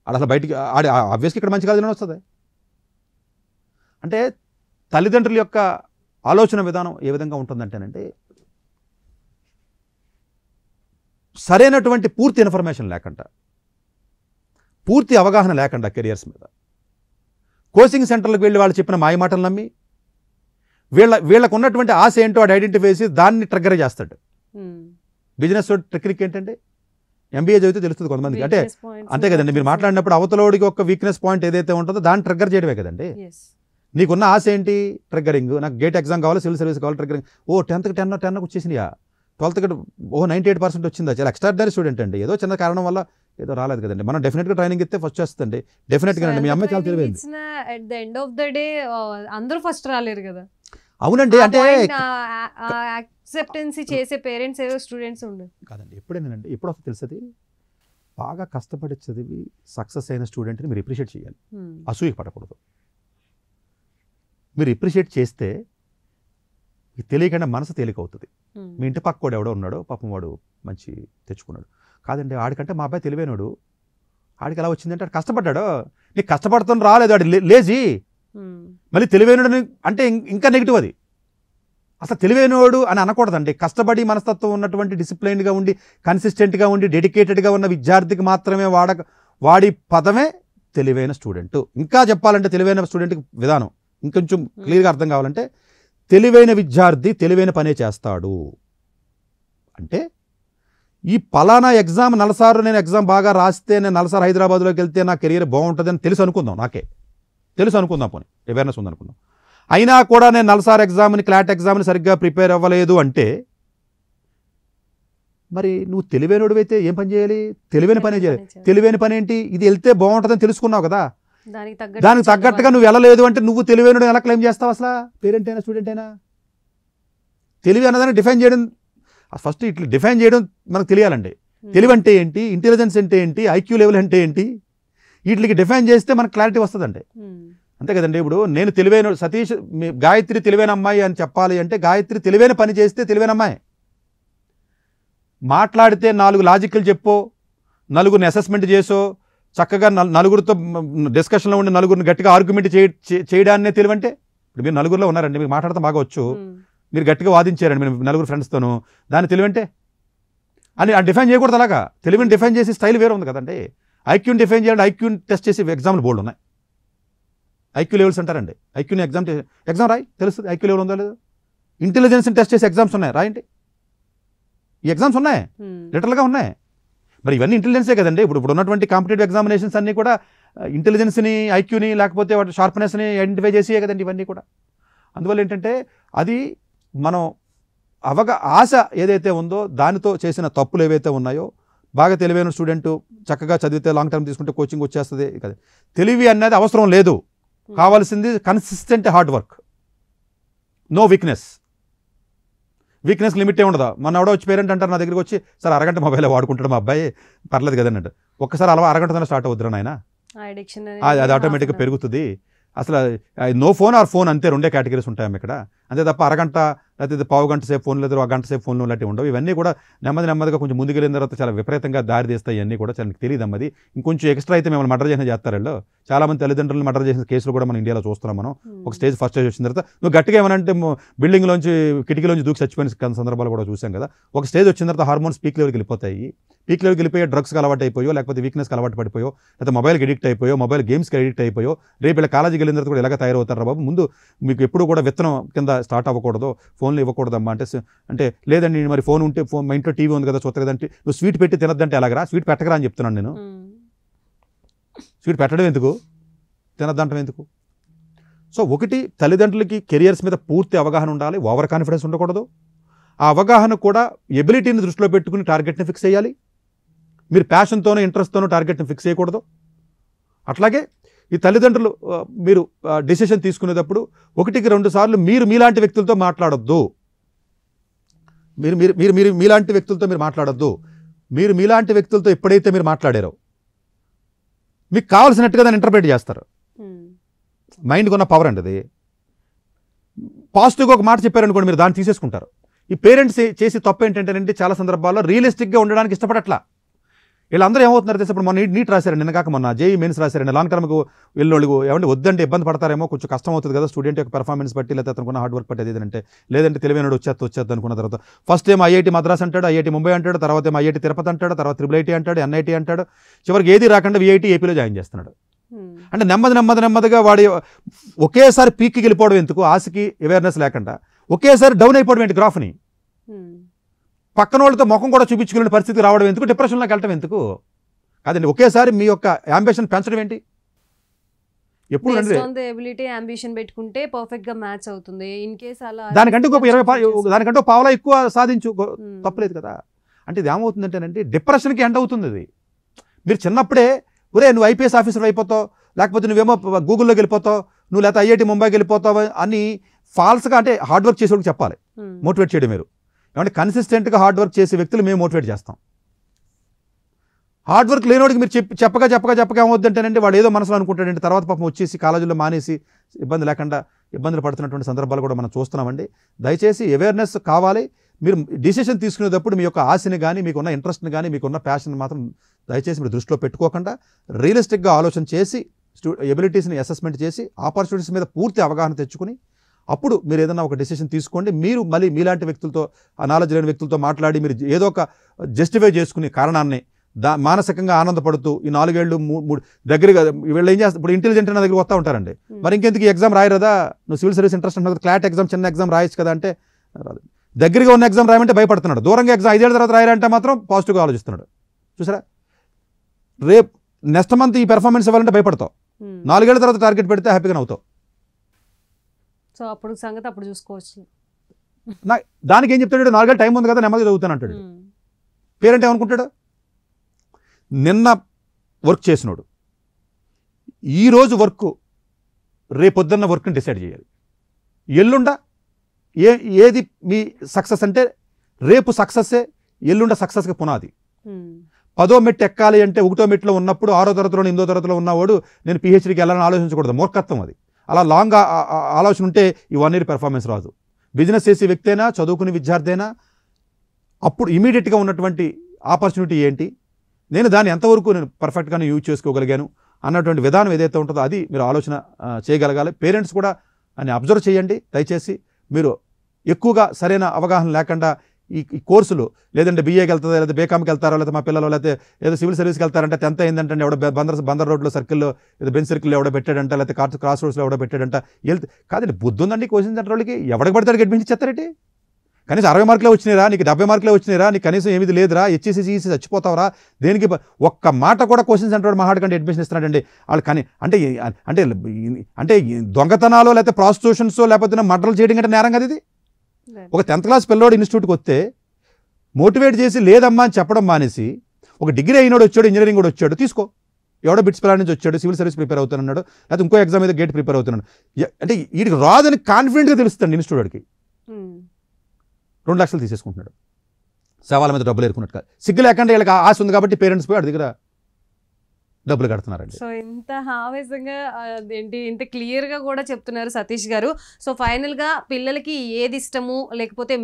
అసలు బయటికి ఆబ్వియస్గా ఇక్కడ మంచి కాలేజీలోనే వస్తుంది. అంటే తల్లిదండ్రుల యొక్క ఆలోచన విధానం ఏ విధంగా ఉంటుందంటేనంటే సరైనటువంటి పూర్తి ఇన్ఫర్మేషన్ లేకుండా, పూర్తి అవగాహన లేకుండా కెరియర్స్ మీద కోచింగ్ సెంటర్లకు వెళ్ళి వాళ్ళు చెప్పిన మాయ మాటలు నమ్మి వీళ్ళకు ఉన్నటువంటి ఆశ ఏంటో అది ఐడెంటిఫై చేసి దాన్ని ట్రిగ్గర్ చేస్తాడు. బిజినెస్ టెక్నిక్ ఏంటంటే ఎంబీఏ చదివితే తెలుస్తుంది కొంతమందికి. అంటే అంతే కదండి, మీరు మాట్లాడినప్పుడు అవతలోడికి ఒక వీక్నెస్ పాయింట్ ఏదైతే ఉంటుందో దాన్ని ట్రిగ్గర్ చేయడమే కదండి. నీకున్న ఆశ ఏంటి? ట్రిగ్గరింగ్. నాకు గేట్ ఎగ్జామ్ కావాలి, సివిల్ సర్వీస్ కావాలి, ట్రిగ్గరింగ్. 10కి 10 వచ్చేసినాయా, 12కి 98% వచ్చిందా, చాలా ఎక్స్ట్రాడినరీ స్టూడెంట్ అండి. ఏదో చిన్న కారణం వల్ల ఏదో రాలేదు కదండి. మనం డెఫినెట్గా ట్రైనింగ్ ఇస్తే ఫస్ట్ వస్తుందండి, డెఫినెట్గా అండి. మీ అమ్మాయి చాలా తెలియదు. At the end of the day అందరూ ఫస్ట్ రాలేరు కదా. అవునండి, అంటే యాక్సెప్టెన్సీ చేసే పేరెంట్స్ ఏదో స్టూడెంట్స్ ఉండదు కాదండి. ఎప్పుడేనండి, ఎప్పుడు వస్తుంది తెలుస్తుంది, బాగా కష్టపడి చదివి సక్సెస్ అయిన స్టూడెంట్ని మీరు అప్రిషియేట్ చేయాలి, అసూయ పడకూడదు. మీరు అప్రిషియేట్ చేస్తే తెలియకుండా మనసు తేలికవుతుంది. మీ ఇంటి పక్కోడు ఎవడో ఉన్నాడో, పాపం వాడు మంచి తెచ్చుకున్నాడు, కాదండి ఆడికంటే మా అబ్బాయి తెలివైనడు, ఆడికి ఎలా వచ్చిందంటే ఆడు కష్టపడ్డాడు, నీకు కష్టపడుతున్న రాలేదు, ఆడి లేజీ. మళ్ళీ తెలివైనడు అంటే ఇంకా నెగిటివ్. అది అసలు తెలివైనవాడు అని అనకూడదండి. కష్టపడి మనస్తత్వం ఉన్నటువంటి డిసిప్లైన్డ్గా ఉండి కన్సిస్టెంట్గా ఉండి డెడికేటెడ్గా ఉన్న విద్యార్థికి మాత్రమే వాడి పదమే తెలివైన స్టూడెంట్. ఇంకా చెప్పాలంటే తెలివైన స్టూడెంట్కి విధానం ఇంకొంచెం క్లియర్గా అర్థం కావాలంటే తెలివైన విద్యార్థి తెలివైన పనే చేస్తాడు. అంటే ఈ పలానా ఎగ్జామ్ నలసారు నేను ఎగ్జామ్ బాగా రాస్తే నేను నలసారు హైదరాబాద్లోకి వెళ్తే నా కెరీర్ బాగుంటుంది అని తెలుసు అనుకుందాం, నాకే తెలుసు అనుకుందాం, పోనీ అవేర్నెస్ ఉందనుకుందాం. అయినా కూడా నేను నలసార్ ఎగ్జామ్ని క్లాట్ ఎగ్జామ్ని సరిగ్గా ప్రిపేర్ అవ్వలేదు అంటే మరి నువ్వు తెలివైనడు అయితే ఏం పని చేయాలి? తెలివైన పనే చేయాలి. తెలివైన పని ఏంటి? ఇది వెళ్తే బాగుంటుందని తెలుసుకున్నావు కదా, దానికి తగ్గట్టుగా నువ్వు వెళ్ళలేదు అంటే నువ్వు తెలివైనడు ఎలా క్లెయిమ్ చేస్తావు? అసలు పేరెంట్ అయినా స్టూడెంట్ అయినా తెలివి అన్నదాన్ని డిఫైన్ చేయడం, ఫస్ట్ ఇట్లా డిఫైన్ చేయడం మనకు తెలియాలండి. తెలివి అంటే ఏంటి, ఇంటెలిజెన్స్ అంటే ఏంటి, ఐక్యూ లెవెల్ అంటే ఏంటి, వీటికి డిఫైన్ చేస్తే మనకు క్లారిటీ వస్తుందండి. అంతే కదండి. ఇప్పుడు నేను తెలివైన సతీష్, గాయత్రి తెలివైన అమ్మాయి అని చెప్పాలి అంటే గాయత్రి తెలివైన పని చేస్తే తెలివైన అమ్మాయి. మాట్లాడితే 4 లాజిక్లు చెప్పో, నలుగురిని అసెస్మెంట్ చేసో, చక్కగా నలుగురితో డిస్కషన్లో ఉండి నలుగురిని గట్టిగా ఆర్గ్యుమెంట్ చేయడాన్నే తెలివంటే. ఇప్పుడు మీరు నలుగురిలో ఉన్నారండి, మీకు మాట్లాడతాం బాగా వచ్చు, మీరు గట్టిగా వాదించారండి మీరు నలుగురు ఫ్రెండ్స్తోనూ, దాన్ని తెలివంటే అని డిఫైన్ చేయకూడదు. అలాగా తెలివిని డిఫైన్ చేసి స్టైల్ వేరే ఉంది కదండి. ఐక్యూని డిఫైన్ చేయాలంటే ఐక్యూని టెస్ట్ చేసి ఎగ్జామ్లు బోర్డు ఉన్నాయి, ఐక్యూ లెవెల్స్ అంటారండి. ఐక్యూని ఎగ్జామ్ రాయి తెలుస్తుంది ఐక్యూ లెవెల్ ఉందో లేదో. ఇంటెలిజెన్స్ని టెస్ట్ చేసే ఎగ్జామ్స్ ఉన్నాయి, రాయండి. ఈ ఎగ్జామ్స్ ఉన్నాయి, లిటరల్గా ఉన్నాయి. మరి ఇవన్నీ ఇంటెలిజెన్సే కదండి. ఇప్పుడు ఉన్నటువంటి కాంపిటేటివ్ ఎగ్జామినేషన్స్ అన్నీ కూడా ఇంటెలిజెన్స్ని, ఐక్యూని, లేకపోతే వాటి షార్ప్నెస్ని ఐడెంటిఫై చేసే కదండి ఇవన్నీ కూడా. అందువల్ల ఏంటంటే అది మనం ఆశ ఏదైతే ఉందో దానితో చేసిన తప్పులు ఏవైతే ఉన్నాయో, బాగా తెలివైన స్టూడెంట్ చక్కగా చదివితే లాంగ్ టర్మ్ తీసుకుంటే కోచింగ్ వచ్చేస్తుంది కదా. తెలివి అనేది అవసరం లేదు, కావాల్సింది consistent hard work, no weakness. Weakness limit ఏ ఉండదు. మన ఎవడో వచ్చి పేరెంట్ అంటారు నా దగ్గరికి వచ్చి, సార్ అరగంట మొబైల్ వాడుకుంటాడు మా అబ్బాయి, పర్లేదు కదండి అంటే, ఒక్కసారి అలా అరగంటతోనే స్టార్ట్ అవుతురా నాయన, అది ఆటోమేటిక్గా పెరుగుతుంది. అసలు నో ఫోన్ ఆర్ ఫోన్ అంతే, రెండే కేటగిరీస్ ఉంటాయమ్మ ఇక్కడ. అంతే తప్ప అరగంట లేకపోతే పావు గంట సేపు ఫోన్ లేదు, ఒక గంట సేపు ఫోన్లు లాంటివి ఉండవు. ఇవన్నీ కూడా నెమ్మదిగా కొంచెం ముందుకెళ్ళిన తర్వాత చాలా విపరీతంగా దారి తీస్తాయి. ఇవన్నీ కూడా చాలా తెలియదు అమ్మది. ఇంకొంచెం ఎక్స్ట్రా అయితే మిమ్మల్ని మర్డర్ చేసిన చేస్తారు వీళ్ళు. చాలా మంది తల్లిదండ్రులను మర్డర్ చేసిన కేసులు కూడా మనం ఇండియాలో చూస్తున్నాం. మనం ఒక స్టేజ్ ఫస్ట్ స్టేజ్ వచ్చిన తర్వాత నువ్వు గట్టిగా ఏమనంటే బిల్డింగ్లోంచి కిటికీలోంచి దూకి చచ్చిపోయిన సందర్భాలు కూడా చూసాం కదా. ఒక స్టేజ్ వచ్చిన తర్వాత హార్మోన్స్ పీక్ లెవెల్కి వెళ్ళిపోతాయి. పీక్ లెవెల్కి వెళ్ళిపోయి డ్రగ్స్కి అలవాటు అయిపోయో, లేకపోతే వీక్నెస్కి అలవాటు పడిపోయో, లేకపోతే మొబైల్కి ఎడిక్ట్ అయిపోయో, మొబైల్ గేమ్స్కి ఎడిక్ట్ అయిపోయో, రేపు ఇలా కాలేజీకి వెళ్ళిన తర్వాత కూడా ఇలాగ తయారవుతారు బాబు. ముందు మీకు ఎప్పుడు కూడా విత్తనం కింద స్టార్ట్ అవ్వకూడదు, ఫోన్లు ఇవ్వకూడదమ్మా అంటే లేదండి మరి ఫోన్ ఉంటే ఫోన్ మా ఇంట్లో టీవీ ఉంది కదా చూస్తారు కదంటే నువ్వు స్వీట్ పెట్టి తినద్దంటే ఎలాగరా, స్వీట్ పెట్టకరా అని చెప్తున్నాను నేను. స్వీట్ పెట్టడం ఎందుకు, తినద్దంటం ఎందుకు? సో ఒకటి, తల్లిదండ్రులకి కెరియర్స్ మీద పూర్తి అవగాహన ఉండాలి, ఓవర్ కాన్ఫిడెన్స్ ఉండకూడదు. ఆ అవగాహన కూడా ఎబిలిటీని దృష్టిలో పెట్టుకుని టార్గెట్ని ఫిక్స్ చేయాలి. మీరు ప్యాషన్తోనో ఇంట్రెస్ట్తోనో టార్గెట్ని ఫిక్స్ చేయకూడదు. అట్లాగే ఈ తల్లిదండ్రులు మీరు డిసిషన్ తీసుకునేటప్పుడు 1-2 సార్లు మీరు మీలాంటి వ్యక్తులతో మాట్లాడొద్దు. మీరు మీలాంటి వ్యక్తులతో మీరు మాట్లాడొద్దు. మీరు మీలాంటి వ్యక్తులతో ఎప్పుడైతే మీరు మాట్లాడారో మీకు కావాల్సినట్టుగా దాన్ని ఇంటర్ప్రిట్ చేస్తారు. మైండ్కి ఉన్న పవర్ అండి అది. పాజిటివ్గా ఒక మాట చెప్పారనుకోండి, మీరు దాన్ని తీసేసుకుంటారు. ఈ పేరెంట్స్ చేసి తప్పు ఏంటంటేనంటే చాలా సందర్భాల్లో రియలిస్టిక్గా ఉండడానికి ఇష్టపడట్లా. వీళ్ళందరూ ఏమవుతున్నారు తెలిసి, ఇప్పుడు మొన్న నీట్ రాశారండి, నిన్న కాక మొన్న జేఈ మెయిన్స్ రాశారండి. లాంగ్ టర్మ్కు వెళ్ళినోళ్ళు ఏమంటే వద్దంటే ఇబ్బంది పడతారేమో, కొంచెం కష్టం అవుతుంది కదా స్టూడెంట్ యొక్క పెర్ఫార్మెన్స్ బట్టి, లేకపోతే అతనుకున్న హార్డ్ వర్క్ బట్టి ఏదంటే, లేదంటే తెలివైనడు వచ్చేది అనుకున్న తర్వాత ఫస్ట్ ఏమో ఐఐటి మద్రాస్ అంటాడు, ఐఐటి ముంబై అంటాడు, తర్వాత ఏమో ఐఐటి తిరుపతి అంటాడు, తర్వాత IIIT అంటాడు, NIT అంటాడు, చివరికి ఏది రాకుండా VIT ఏపీలో జాయిన్ చేస్తున్నాడు. అంటే నెమ్మదిగా వాడి ఒకేసారి పీక్కి వెళ్ళిపోవడం ఎందుకు, ఆశకి అవేర్నెస్ లేకుండా ఒకేసారి డౌన్ అయిపోవడం ఏంటి గ్రాఫ్ని, పక్కన వాళ్ళతో ముఖం కూడా చూపించుకునే పరిస్థితికి రావడం ఎందుకు, డిప్రెషన్లోకి వెళ్ళటం ఎందుకు? కాదండి, ఒకేసారి మీ యొక్క యాంబిషన్ పెంచడం ఏంటి? ఎప్పుడు ఎబిలిటీ అంబిషన్ పెట్టుకుంటే పర్ఫెక్ట్ గా మ్యాచ్ అవుతుంది. ఇన్ కేస్ అలా దానికంటే ఒక 20 దానికంటే ఒక పావులా ఎక్కువ సాధించు, తప్పలేదు కదా. అంటే ఇది ఏమవుతుందంటేనంటే డిప్రెషన్కి ఎండ్ అవుతుంది అది. మీరు చిన్నప్పుడే ఒరే నువ్వు IPS ఆఫీసర్ అయిపోతావు, లేకపోతే నువ్వేమో గూగుల్లోకి వెళ్ళిపోతావు, నువ్వు లేకపోతే IIT ముంబైకి వెళ్ళిపోతావు అని ఫాల్స్గా, అంటే హార్డ్ వర్క్ చేసేవాడికి చెప్పాలి, మోటివేట్ చేయడం. మీరు ఏమంటే కన్సిస్టెంట్గా హార్డ్ వర్క్ చేసే వ్యక్తులు మేము మోటివేట్ చేస్తాం. హార్డ్ వర్క్ లేనివాడికి మీరు చెప్పగా ఏమవుద్దంటేనంటే వాడు ఏదో మనసులో అనుకుంటాడంటే తర్వాత పాపం వచ్చేసి కాలేజీలో మానేసి ఇబ్బందులు పడుతున్నటువంటి సందర్భాలు కూడా మనం చూస్తున్నామండి. దయచేసి అవేర్నెస్ కావాలి. మీరు డిసిషన్ తీసుకునేటప్పుడు మీ యొక్క ఆశని కానీ, మీకున్న ఇంట్రెస్ట్ని కానీ, మీకున్న ప్యాషన్ మాత్రం దయచేసి మీరు దృష్టిలో పెట్టుకోకుండా రియలిస్టిక్గా ఆలోచన చేసి ఎబిలిటీస్ని అసెస్మెంట్ చేసి ఆపర్చునిటీస్ మీద పూర్తి అవగాహన తెచ్చుకుని అప్పుడు మీరు ఏదైనా ఒక డెసిషన్ తీసుకోండి. మీరు మళ్ళీ మీలాంటి వ్యక్తులతో, ఆ నాలెడ్జ్ లేని వ్యక్తులతో మాట్లాడి మీరు ఏదో ఒక జస్టిఫై చేసుకునే కారణాన్ని మానసికంగా ఆనందపడుతూ ఈ 4 ఏళ్ళు దగ్గరగా వీళ్ళు ఏం చేస్తారు, ఇప్పుడు ఇంటెలిజెంట్ నా దగ్గర వస్తూ ఉంటారండి. మరి ఇంకెందుకు ఎగ్జామ్ రాయరదా, నువ్వు సివిల్ సర్వీస్ ఇంట్రెస్ట్ ఉంటుంది, క్లాట్ ఎగ్జామ్ చిన్న ఎగ్జామ్ రాయొచ్చు కదా అంటే రాదు. దగ్గరగా ఉన్న ఎగ్జామ్ రాయమంటే భయపడుతున్నాడు, దూరంగా ఎగ్జామ్ 5 ఏళ్ళ తర్వాత రాయాలంటే మాత్రం పాజిటివ్గా ఆలోచిస్తున్నాడు. చూసారా, రేపు నెక్స్ట్ మంత్ ఈ పెర్ఫార్మెన్స్ ఇవ్వాలంటే భయపడతావు, 4 ఏళ్ళ తర్వాత టార్గెట్ పెడితే హ్యాపీగా అవుతావు. సో అప్పుడు సంగతి అప్పుడు చూసుకోవచ్చు. దానికి ఏం చెప్తాడు, 4 ఏళ్ళు టైం ఉంది కదా నెమ్మదిగా చదువుతాను అంటాడు. పేరెంట్ ఏమనుకుంటాడు, నిన్న వర్క్ చేసినోడు ఈరోజు వర్క్ రేపొద్దున్న వర్క్ని డిసైడ్ చేయాలి. ఎల్లుండ ఏది మీ సక్సెస్ అంటే రేపు సక్సెస్సే ఎల్లుండ సక్సెస్కి పునాది. 10వ మెట్టు ఎక్కాలి అంటే 1వ మెట్టులో ఉన్నప్పుడు 6వ తరగతిలో 8వ తరగతిలో ఉన్నవాడు నేను PhDకి వెళ్ళాలని ఆలోచించకూడదు, మూర్ఖత్వం అది. అలా లాంగ్ ఆలోచన ఉంటే ఈ 1 ఇయర్ పెర్ఫార్మెన్స్ రాదు. బిజినెస్ చేసే వ్యక్తి అయినా, చదువుకునే విద్యార్థి అయినా అప్పుడు ఇమీడియట్గా ఉన్నటువంటి ఆపర్చునిటీ ఏంటి, నేను దాన్ని ఎంతవరకు నేను పర్ఫెక్ట్గానే యూజ్ చేసుకోగలిగాను అన్నటువంటి విధానం ఏదైతే ఉంటుందో అది మీరు ఆలోచన చేయగలగాలి. పేరెంట్స్ కూడా అని అబ్జర్వ్ చేయండి. దయచేసి మీరు ఎక్కువగా సరైన అవగాహన లేకుండా ఈ కోర్సులు లేదంటే BAకి వెళ్తుందా, లేదా బీకామ్కి వెళ్తారో, లేదా మా పిల్లలు లేకపోతే ఏదో సివిల్ సర్వీస్కి వెళ్తారంటే 10th అయిందంటే ఎవడో బందర్ రోడ్లో సర్కిల్లో ఏదో బెంచ్ సర్కిల్లో ఎవడో పెట్టాడంట, లేకపోతే క్రాస్ రోడ్స్లో ఎవడో పెట్టాడంట వెళ్తే కాదండి. బుద్ధి ఉందండి కోచింగ్ సెంటర్ వాళ్ళకి, ఎవడికి పడతాడు అడ్మిషన్ ఇచ్చేస్తారేంటి? కనీసం 60 మార్కులే వచ్చినారా, నీకు 70 మార్కులే వచ్చినారా, నీకు కనీసం ఏమిది లేదురా, HEC చచ్చిపోతావరా, దేనికి ఒక్క మాట కూడా కోచింగ్ సెంటర్ మాట్లాడకండి అడ్మిషన్ ఇస్తున్నాడండి వాళ్ళు. కానీ అంటే అంటే అంటే దొంగతనాలు లేకపోతే ప్రాస్టిట్యూషన్స్ లేకపోతే మర్డర్లు చేయడం అంటే నేరం కదా ఇది. ఒక 10th క్లాస్ పిల్లోడు ఇన్స్టిట్యూట్కి వస్తే మోటివేట్ చేసి లేదమ్మా అని చెప్పడం మానేసి, ఒక డిగ్రీ అయినోడు వచ్చాడు, ఇంజనీరింగ్ కూడా వచ్చాడు, తీసుకో, ఎవడో బిట్స్ ప్లాన్ నుంచి వచ్చాడు, సివిల్ సర్వీస్ ప్రిపేర్ అవుతున్నాడు, లేకపోతే ఇంకో ఎగ్జామ్ మీద గేట్ ప్రిపేర్ అవుతున్నాడు, అంటే వీడికి రాదని కాన్ఫిడెంట్గా తెలుస్తుంది ఇన్స్టిట్యూట్కి. 2 లక్షలు తీసేసుకుంటున్నాడు, సవాళ్ళ మీద డబ్బులు ఏరుకున్నట్టు కాదు. సిగ్గు లేకుండా వీళ్ళకి ఆశ ఉంది కాబట్టి పేరెంట్స్ పోయి వాడి దగ్గర డబ్బులు కడుతున్నారండి. సో ఇంత ఆవేశంగా ఏంటి ఇంత క్లియర్గా కూడా చెప్తున్నారు సతీష్ గారు. సో ఫైనల్గా పిల్లలకి ఏది ఇష్టము, లేకపోతే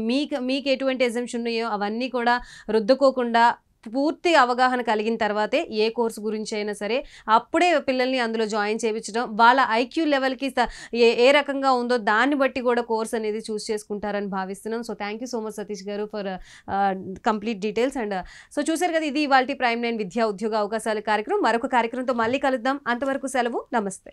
మీకు ఎటువంటి ఎగ్జామ్స్ ఉన్నాయో అవన్నీ కూడా రుద్దుకోకుండా పూర్తి అవగాహన కలిగిన తర్వాతే ఏ కోర్సు గురించి అయినా సరే అప్పుడే పిల్లల్ని అందులో జాయిన్ చేయించడం, వాళ్ళ ఐక్యూ లెవెల్కి ఏ రకంగా ఉందో దాన్ని బట్టి కూడా కోర్స్ అనేది చూస్ చేసుకుంటారని భావిస్తున్నాం. So thank you so much Satish గారు for complete details. And so చూసారు కదా, ఇది ఇవాల్టి ప్రైమ్ 9 విద్యా ఉద్యోగ అవకాశాల కార్యక్రమం. మరొక కార్యక్రమంతో మళ్ళీ కలుద్దాం. అంతవరకు సెలవు, నమస్తే.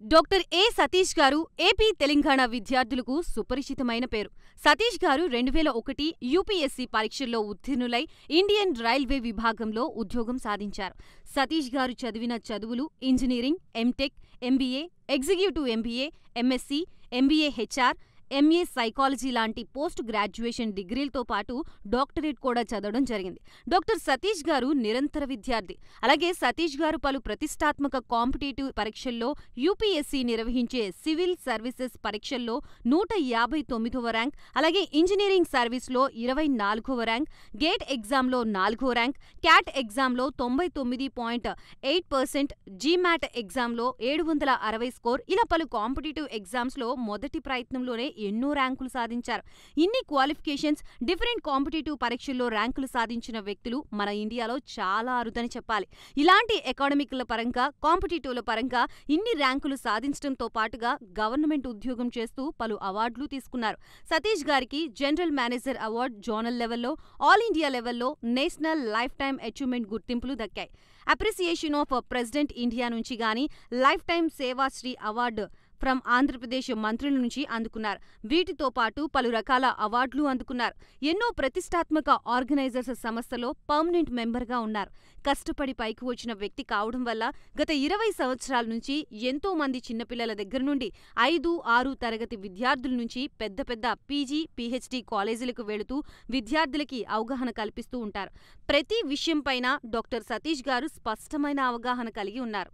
డాక్టర్ ఏ సతీష్ గారు ఏపీ తెలంగాణ విద్యార్థులకు సుపరిచితమైన పేరు. సతీష్ గారు 2001 యూపీఎస్సీ పరీక్షల్లో ఉత్తీర్ణులై ఇండియన్ రైల్వే విభాగంలో ఉద్యోగం సాధించారు. సతీష్ గారు చదివిన చదువులు engineering, MTech, MBA, executive MBA, MSc, MBA HR, MA psychology లాంటి పోస్ట్ గ్రాడ్యుయేషన్ డిగ్రీలతో పాటు డాక్టరేట్ కూడా చదవడం జరిగింది. డాక్టర్ సతీష్ గారు నిరంతర విద్యార్థి. అలాగే సతీష్ గారు పలు ప్రతిష్టాత్మక కాంపిటేటివ్ పరీక్షల్లో యూపీఎస్సీ నిర్వహించే సివిల్ సర్వీసెస్ పరీక్షల్లో 159వ ర్యాంక్, అలాగే ఇంజనీరింగ్ సర్వీస్లో 24వ ర్యాంక్, గేట్ ఎగ్జామ్లో 4వ ర్యాంక్, క్యాట్ ఎగ్జామ్లో 99.8%, జీమాట్ ఎగ్జామ్లో 760 స్కోర్, ఇలా పలు కాంపిటేటివ్ ఎగ్జామ్స్లో మొదటి ప్రయత్నంలోనే ఎన్నో ర్యాంకులు సాధించారు. ఇన్ని క్వాలిఫికేషన్స్, డిఫరెంట్ కాంపిటేటివ్ పరీక్షల్లో ర్యాంకులు సాధించిన వ్యక్తులు మన ఇండియాలో చాలా అరుదని చెప్పాలి. ఇలాంటి అకాడమిక్ల పరంగా, కాంపిటేటివ్ల పరంగా ఇన్ని ర్యాంకులు సాధించడంతో పాటుగా గవర్నమెంట్ ఉద్యోగం చేస్తూ పలు అవార్డులు తీసుకున్నారు. సతీష్ గారికి జనరల్ మేనేజర్ అవార్డు జోనల్ లెవెల్లో, ఆల్ ఇండియా లెవెల్లో నేషనల్ లైఫ్ టైమ్ అచీవ్మెంట్ గుర్తింపులు దక్కాయి. అప్రిసియేషన్ ఆఫ్ ప్రెసిడెంట్ ఇండియా నుంచి గానీ life time Sevashri award from Andhra Pradesh మంత్రుల నుంచి అందుకున్నారు. వీటితో పాటు పలు రకాల అవార్డులు అందుకున్నారు. ఎన్నో ప్రతిష్టాత్మక ఆర్గనైజర్స్ సంస్థలో పర్మనెంట్ మెంబర్గా ఉన్నారు. కష్టపడి పైకి వచ్చిన వ్యక్తి కావడం వల్ల గత 20 సంవత్సరాల నుంచి ఎంతో మంది చిన్నపిల్లల దగ్గర నుండి 5, 6 తరగతి విద్యార్థుల నుంచి పెద్ద పెద్ద పీజీ, పీహెచ్డీ కాలేజీలకు వెళుతూ విద్యార్థులకి అవగాహన కల్పిస్తూ ఉంటారు. ప్రతి విషయంపైన డాక్టర్ సతీష్ గారు స్పష్టమైన అవగాహన కలిగి ఉన్నారు.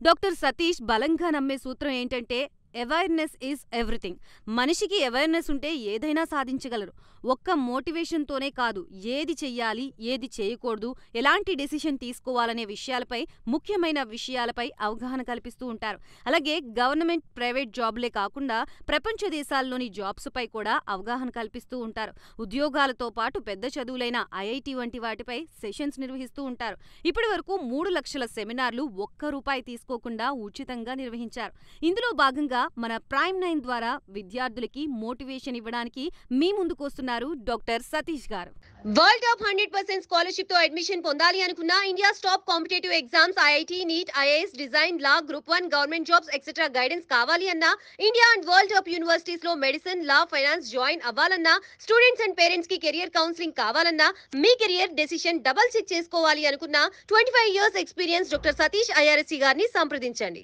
డాక్టర్ సతీష్ బలంగా నమ్మే సూత్రం ఏంటంటే అవేర్నెస్ ఈజ్ ఎవ్రీథింగ్. మనిషికి అవేర్నెస్ ఉంటే ఏదైనా సాధించగలరు. ఒక్క మోటివేషన్తోనే కాదు, ఏది చెయ్యాలి, ఏది చేయకూడదు, ఎలాంటి డెసిషన్ తీసుకోవాలనే విషయాలపై, ముఖ్యమైన విషయాలపై అవగాహన కల్పిస్తూ ఉంటారు. అలాగే గవర్నమెంట్, ప్రైవేట్ జాబ్లే కాకుండా ప్రపంచ దేశాల్లోని జాబ్స్పై కూడా అవగాహన కల్పిస్తూ ఉంటారు. ఉద్యోగాలతో పాటు పెద్ద చదువులైన ఐఐటి వంటి వాటిపై సెషన్స్ నిర్వహిస్తూ ఉంటారు. ఇప్పటి వరకు 3 లక్షల సెమినార్లు ₹1 తీసుకోకుండా ఉచితంగా నిర్వహించారు. ఇందులో భాగంగా మన ప్రైమ్ 9 ద్వారా విద్యార్థులకి మోటివేషన్ ఇవ్వడానికి మీ ముందుకొస్తున్నారు డాక్టర్ సతీష్ గారు. వరల్డ్ టాప్ 100% స్కాలర్షిప్ తో అడ్మిషన్ పొందాలి అనుకున్న India top competitive exams IIT, NEET, IAS, design, law, group 1 government jobs etcetera guidance కావాలి అన్నా, India and world top universities లో మెడిసిన్, లా, ఫైనాన్స్ జాయిన్ అవ్వాలన్నా, స్టూడెంట్స్ అండ్ పేరెంట్స్ కి కెరియర్ కౌన్సిలింగ్ కావాలన్నా, మీ కెరియర్ డెసిషన్ డబుల్ చెక్ చేసుకోవాలి అనుకున్న 25 years experience doctor Satish IRSC గారిని సంప్రదించండి.